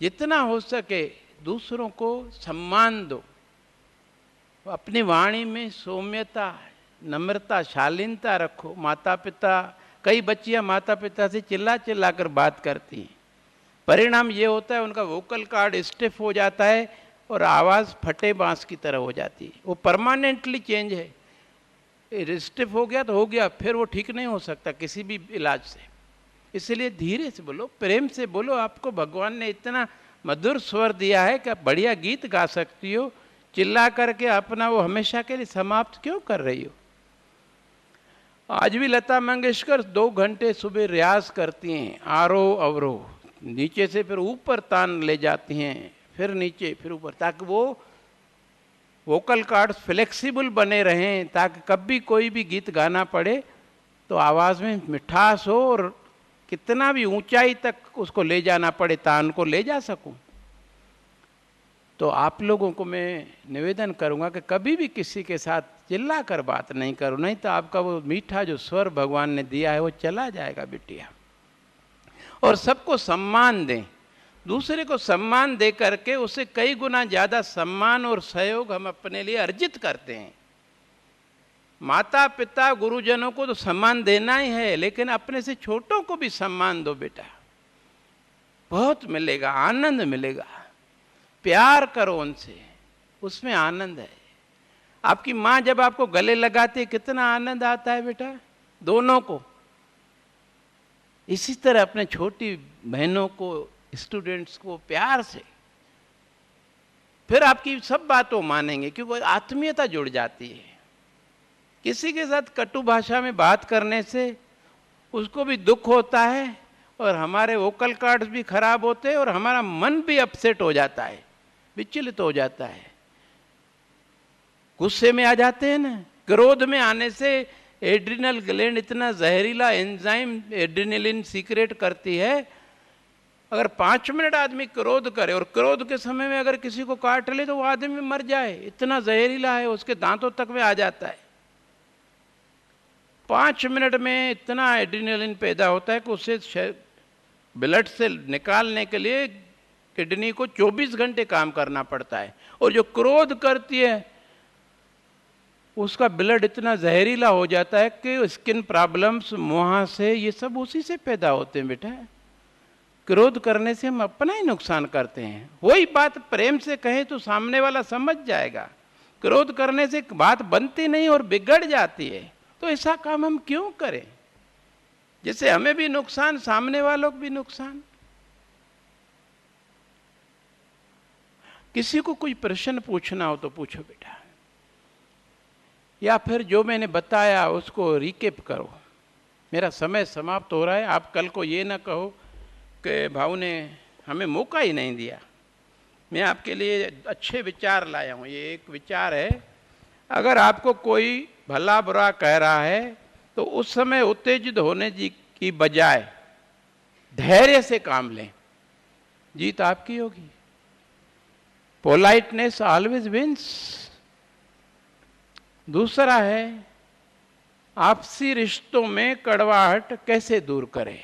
जितना हो सके दूसरों को सम्मान दो, अपनी वाणी में सौम्यता, नम्रता, शालीनता रखो। माता पिता, कई बच्चियां माता पिता से चिल्ला चिल्ला कर बात करती हैं, परिणाम ये होता है उनका वोकल कार्ड स्टिफ हो जाता है और आवाज़ फटे बांस की तरह हो जाती है। वो परमानेंटली चेंज है, स्टिफ हो गया तो हो गया, फिर वो ठीक नहीं हो सकता किसी भी इलाज से। इसलिए धीरे से बोलो, प्रेम से बोलो। आपको भगवान ने इतना मधुर स्वर दिया है कि आप बढ़िया गीत गा सकती हो, चिल्ला करके अपना वो हमेशा के लिए समाप्त क्यों कर रही हो। आज भी लता मंगेशकर 2 घंटे सुबह रियाज करती हैं, आरोह अवरोह, नीचे से फिर ऊपर तान ले जाती हैं, फिर नीचे फिर ऊपर, ताकि वो वोकल कार्ड्स फ्लेक्सिबल बने रहें, ताकि कभी कोई भी गीत गाना पड़े तो आवाज़ में मिठास हो और कितना भी ऊंचाई तक उसको ले जाना पड़े, तान को ले जा सकूं। तो आप लोगों को मैं निवेदन करूंगा कि कभी भी किसी के साथ चिल्ला कर बात नहीं करो, नहीं तो आपका वो मीठा जो स्वर भगवान ने दिया है वो चला जाएगा बिटिया। और सबको सम्मान दें, दूसरे को सम्मान दे करके उससे कई गुना ज़्यादा सम्मान और सहयोग हम अपने लिए अर्जित करते हैं। माता पिता गुरुजनों को तो सम्मान देना ही है, लेकिन अपने से छोटों को भी सम्मान दो बेटा, बहुत मिलेगा, आनंद मिलेगा। प्यार करो उनसे, उसमें आनंद है। आपकी माँ जब आपको गले लगाती है कितना आनंद आता है बेटा, दोनों को। इसी तरह अपने छोटी बहनों को, स्टूडेंट्स को प्यार से, फिर आपकी सब बातों मानेंगे, क्योंकि आत्मीयता जुड़ जाती है। किसी के साथ कटु भाषा में बात करने से उसको भी दुख होता है और हमारे वोकल कार्ड्स भी खराब होते हैं और हमारा मन भी अपसेट हो जाता है, विचलित हो जाता है, गुस्से में आ जाते हैं ना। क्रोध में आने से एड्रिनल ग्लैंड इतना जहरीला एंजाइम एड्रिनलिन सीक्रेट करती है, अगर 5 मिनट आदमी क्रोध करे और क्रोध के समय में अगर किसी को काट ले तो वो आदमी मर जाए, इतना जहरीला है, उसके दांतों तक में आ जाता है। 5 मिनट में इतना एड्रिनलिन पैदा होता है कि उसे ब्लड से निकालने के लिए किडनी को 24 घंटे काम करना पड़ता है। और जो क्रोध करती है उसका ब्लड इतना जहरीला हो जाता है कि स्किन प्रॉब्लम्स, मुहासे, ये सब उसी से पैदा होते हैं बेटा। क्रोध करने से हम अपना ही नुकसान करते हैं। वही बात प्रेम से कहें तो सामने वाला समझ जाएगा। क्रोध करने से बात बनती नहीं और बिगड़ जाती है, तो ऐसा काम हम क्यों करें जिससे हमें भी नुकसान, सामने वालों को भी नुकसान। किसी को कोई प्रश्न पूछना हो तो पूछो बेटा, या फिर जो मैंने बताया उसको रिकेप करो। मेरा समय समाप्त हो रहा है। आप कल को ये ना कहो कि भाऊ ने हमें मौका ही नहीं दिया। मैं आपके लिए अच्छे विचार लाया हूँ। ये एक विचार है, अगर आपको कोई भला बुरा कह रहा है तो उस समय उत्तेजित होने की बजाय धैर्य से काम लें, जीत आपकी होगी। Politeness always wins. दूसरा है, आपसी रिश्तों में कड़वाहट कैसे दूर करें।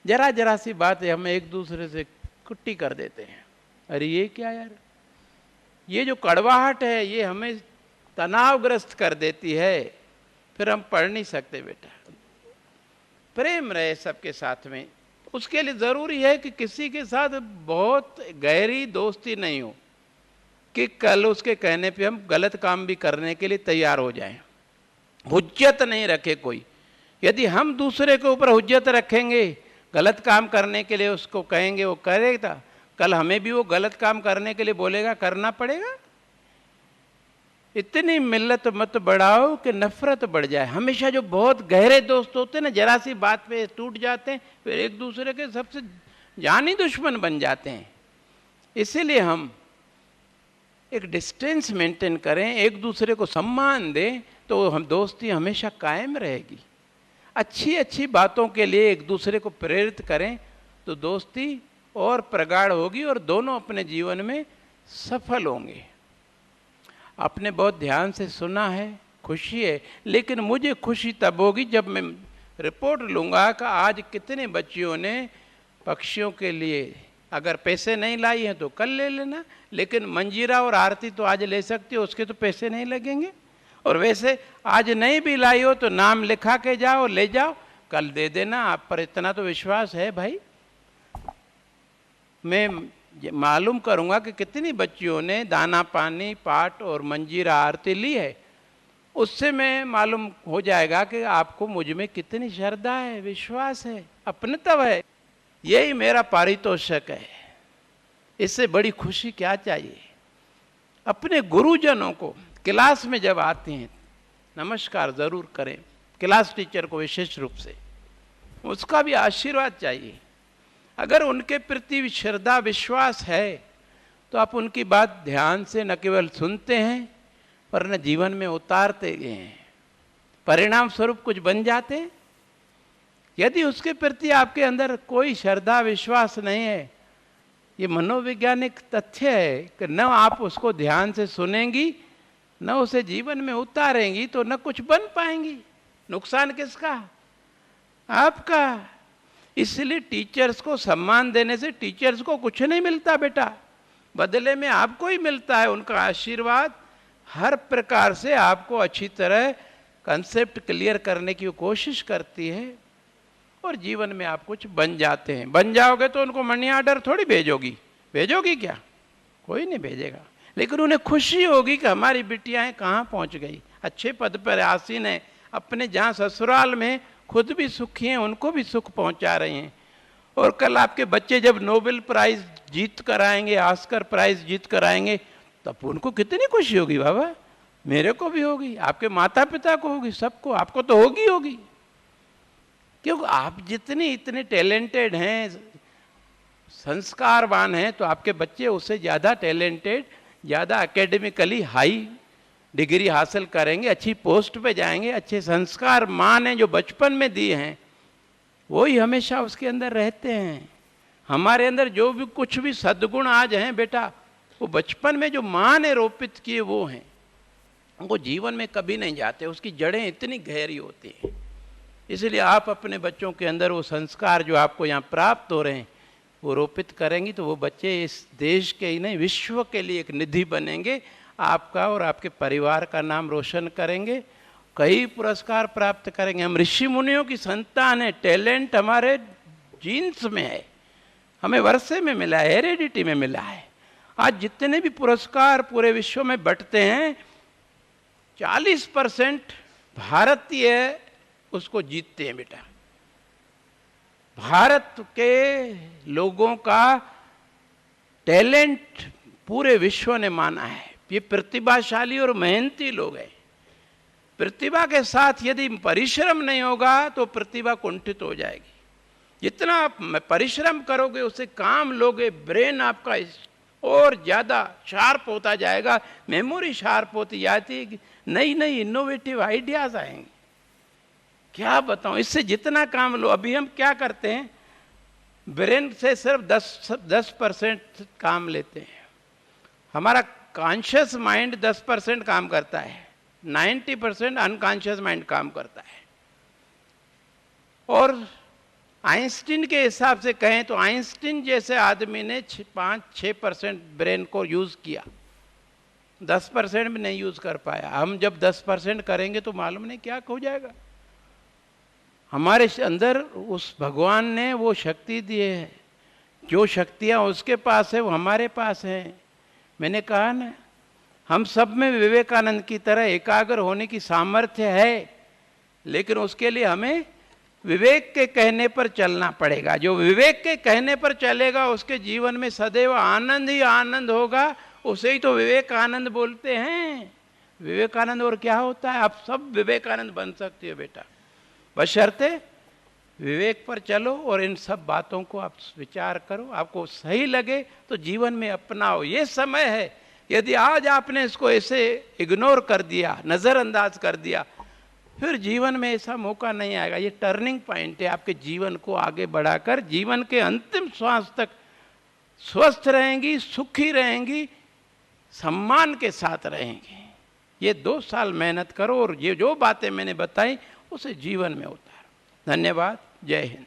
जरा जरा सी बात है हम एक दूसरे से कुट्टी कर देते हैं, अरे ये क्या यार, ये जो कड़वाहट है ये हमें तनावग्रस्त कर देती है, फिर हम पढ़ नहीं सकते बेटा। प्रेम रहे सबके साथ में। उसके लिए ज़रूरी है कि किसी के साथ बहुत गहरी दोस्ती नहीं हो कि कल उसके कहने पे हम गलत काम भी करने के लिए तैयार हो जाएं। हुज्जत नहीं रखे कोई। यदि हम दूसरे के ऊपर हुज्जत रखेंगे, गलत काम करने के लिए उसको कहेंगे, वो करेगा, कल हमें भी वो गलत काम करने के लिए बोलेगा, करना पड़ेगा। इतनी मिल्लत मत बढ़ाओ कि नफरत बढ़ जाए। हमेशा जो बहुत गहरे दोस्त होते हैं ना, जरा सी बात पे टूट जाते हैं, फिर एक दूसरे के सबसे जानी दुश्मन बन जाते हैं। इसीलिए हम एक डिस्टेंस मेंटेन करें, एक दूसरे को सम्मान दें, तो हम दोस्ती हमेशा कायम रहेगी। अच्छी अच्छी बातों के लिए एक दूसरे को प्रेरित करें तो दोस्ती और प्रगाढ़ होगी और दोनों अपने जीवन में सफल होंगे। आपने बहुत ध्यान से सुना है, खुशी है, लेकिन मुझे खुशी तब होगी जब मैं रिपोर्ट लूँगा कि आज कितने बच्चियों ने पक्षियों के लिए अगर पैसे नहीं लाई हैं तो कल ले लेना, लेकिन मंजीरा और आरती तो आज ले सकती हो, उसके तो पैसे नहीं लगेंगे। और वैसे आज नहीं भी लाई हो तो नाम लिखा के जाओ, ले जाओ, कल दे देना। आप पर इतना तो विश्वास है भाई। मैं मालूम करूंगा कि कितनी बच्चियों ने दाना पानी पाठ और मंजीरा आरती ली है, उससे मैं मालूम हो जाएगा कि आपको मुझ में कितनी श्रद्धा है, विश्वास है, अपनत्व है। यही मेरा पारितोषिक है। इससे बड़ी खुशी क्या चाहिए। अपने गुरुजनों को क्लास में जब आते हैं नमस्कार जरूर करें, क्लास टीचर को विशेष रूप से, उसका भी आशीर्वाद चाहिए। अगर उनके प्रति श्रद्धा विश्वास है तो आप उनकी बात ध्यान से न केवल सुनते हैं पर न जीवन में उतारते गए हैं, परिणाम स्वरूप कुछ बन जाते हैं। यदि उसके प्रति आपके अंदर कोई श्रद्धा विश्वास नहीं है, ये मनोवैज्ञानिक तथ्य है कि न आप उसको ध्यान से सुनेंगी न उसे जीवन में उतारेंगी तो न कुछ बन पाएंगी। नुकसान किसका? आपका। इसलिए टीचर्स को सम्मान देने से टीचर्स को कुछ नहीं मिलता बेटा, बदले में आपको ही मिलता है उनका आशीर्वाद। हर प्रकार से आपको अच्छी तरह कंसेप्ट क्लियर करने की कोशिश करती है और जीवन में आप कुछ बन जाते हैं। बन जाओगे तो उनको मनी ऑर्डर थोड़ी भेजोगी क्या? कोई नहीं भेजेगा, लेकिन उन्हें खुशी होगी कि हमारी बिटियाएं कहाँ पहुँच गई, अच्छे पद पर आसीन है, अपने जहाँ ससुराल में खुद भी सुखी हैं उनको भी सुख पहुँचा रही हैं। और कल आपके बच्चे जब नोबेल प्राइज जीत कर आएंगे, ऑस्कर प्राइज जीत कर आएंगे, तब उनको कितनी खुशी होगी बाबा। मेरे को भी होगी, आपके माता पिता को होगी, सबको, आपको तो होगी। क्योंकि आप जितने इतने टैलेंटेड हैं, संस्कारवान हैं, तो आपके बच्चे उससे ज़्यादा टैलेंटेड, ज़्यादा एकेडमिकली हाई डिग्री हासिल करेंगे, अच्छी पोस्ट पे जाएंगे। अच्छे संस्कार माँ ने जो बचपन में दिए हैं वही हमेशा उसके अंदर रहते हैं। हमारे अंदर जो भी कुछ भी सद्गुण आज हैं बेटा, वो बचपन में जो माँ ने रोपित किए वो हैं, उनको जीवन में कभी नहीं जाते, उसकी जड़ें इतनी गहरी होती हैं। इसलिए आप अपने बच्चों के अंदर वो संस्कार जो आपको यहाँ प्राप्त हो रहे हैं वो रोपित करेंगी तो वो बच्चे इस देश के ही नहीं विश्व के लिए एक निधि बनेंगे, आपका और आपके परिवार का नाम रोशन करेंगे, कई पुरस्कार प्राप्त करेंगे। हम ऋषि मुनियों की संतान है, टैलेंट हमारे जीन्स में है, हमें वर्षे में मिला है, हेरिडिटी में मिला है। आज जितने भी पुरस्कार पूरे विश्व में बंटते हैं 40% भारतीय उसको जीतते हैं बेटा। भारत के लोगों का टैलेंट पूरे विश्व ने माना है। ये प्रतिभाशाली और मेहनती लोग हैं। प्रतिभा के साथ यदि परिश्रम नहीं होगा तो प्रतिभा कुंठित हो जाएगी। जितना आप परिश्रम करोगे उससे काम लोगे, ब्रेन आपका और ज़्यादा शार्प होता जाएगा, मेमोरी शार्प होती जाती है, नई नई इनोवेटिव आइडियाज़ आएंगे। क्या बताऊं, इससे जितना काम लो। अभी हम क्या करते हैं, ब्रेन से सिर्फ 10% काम लेते हैं। हमारा कॉन्शियस माइंड 10% काम करता है, 90% अनकॉन्शियस माइंड काम करता है। और आइंस्टीन के हिसाब से कहें तो आइंस्टीन जैसे आदमी ने 5-6% ब्रेन को यूज़ किया, 10% भी नहीं यूज़ कर पाया। हम जब 10% करेंगे तो मालूम नहीं क्या हो जाएगा। हमारे अंदर उस भगवान ने वो शक्ति दी है, जो शक्तियाँ उसके पास है वो हमारे पास हैं। मैंने कहा ना, हम सब में विवेकानंद की तरह एकाग्र होने की सामर्थ्य है, लेकिन उसके लिए हमें विवेक के कहने पर चलना पड़ेगा। जो विवेक के कहने पर चलेगा उसके जीवन में सदैव आनंद ही आनंद होगा। उसे ही तो विवेकानंद बोलते हैं। विवेकानंद और क्या होता है, आप सब विवेकानंद बन सकते हो बेटा, बशर्ते विवेक पर चलो और इन सब बातों को आप विचार करो, आपको सही लगे तो जीवन में अपनाओ। ये समय है, यदि आज आपने इसको ऐसे इग्नोर कर दिया, नज़रअंदाज कर दिया, फिर जीवन में ऐसा मौका नहीं आएगा। ये टर्निंग पॉइंट है आपके जीवन को आगे बढ़ाकर जीवन के अंतिम श्वास तक स्वस्थ रहेंगी, सुखी रहेंगी, सम्मान के साथ रहेंगी। ये 2 साल मेहनत करो और ये जो बातें मैंने बताई उसे जीवन में उतारो। धन्यवाद। जय हिंद।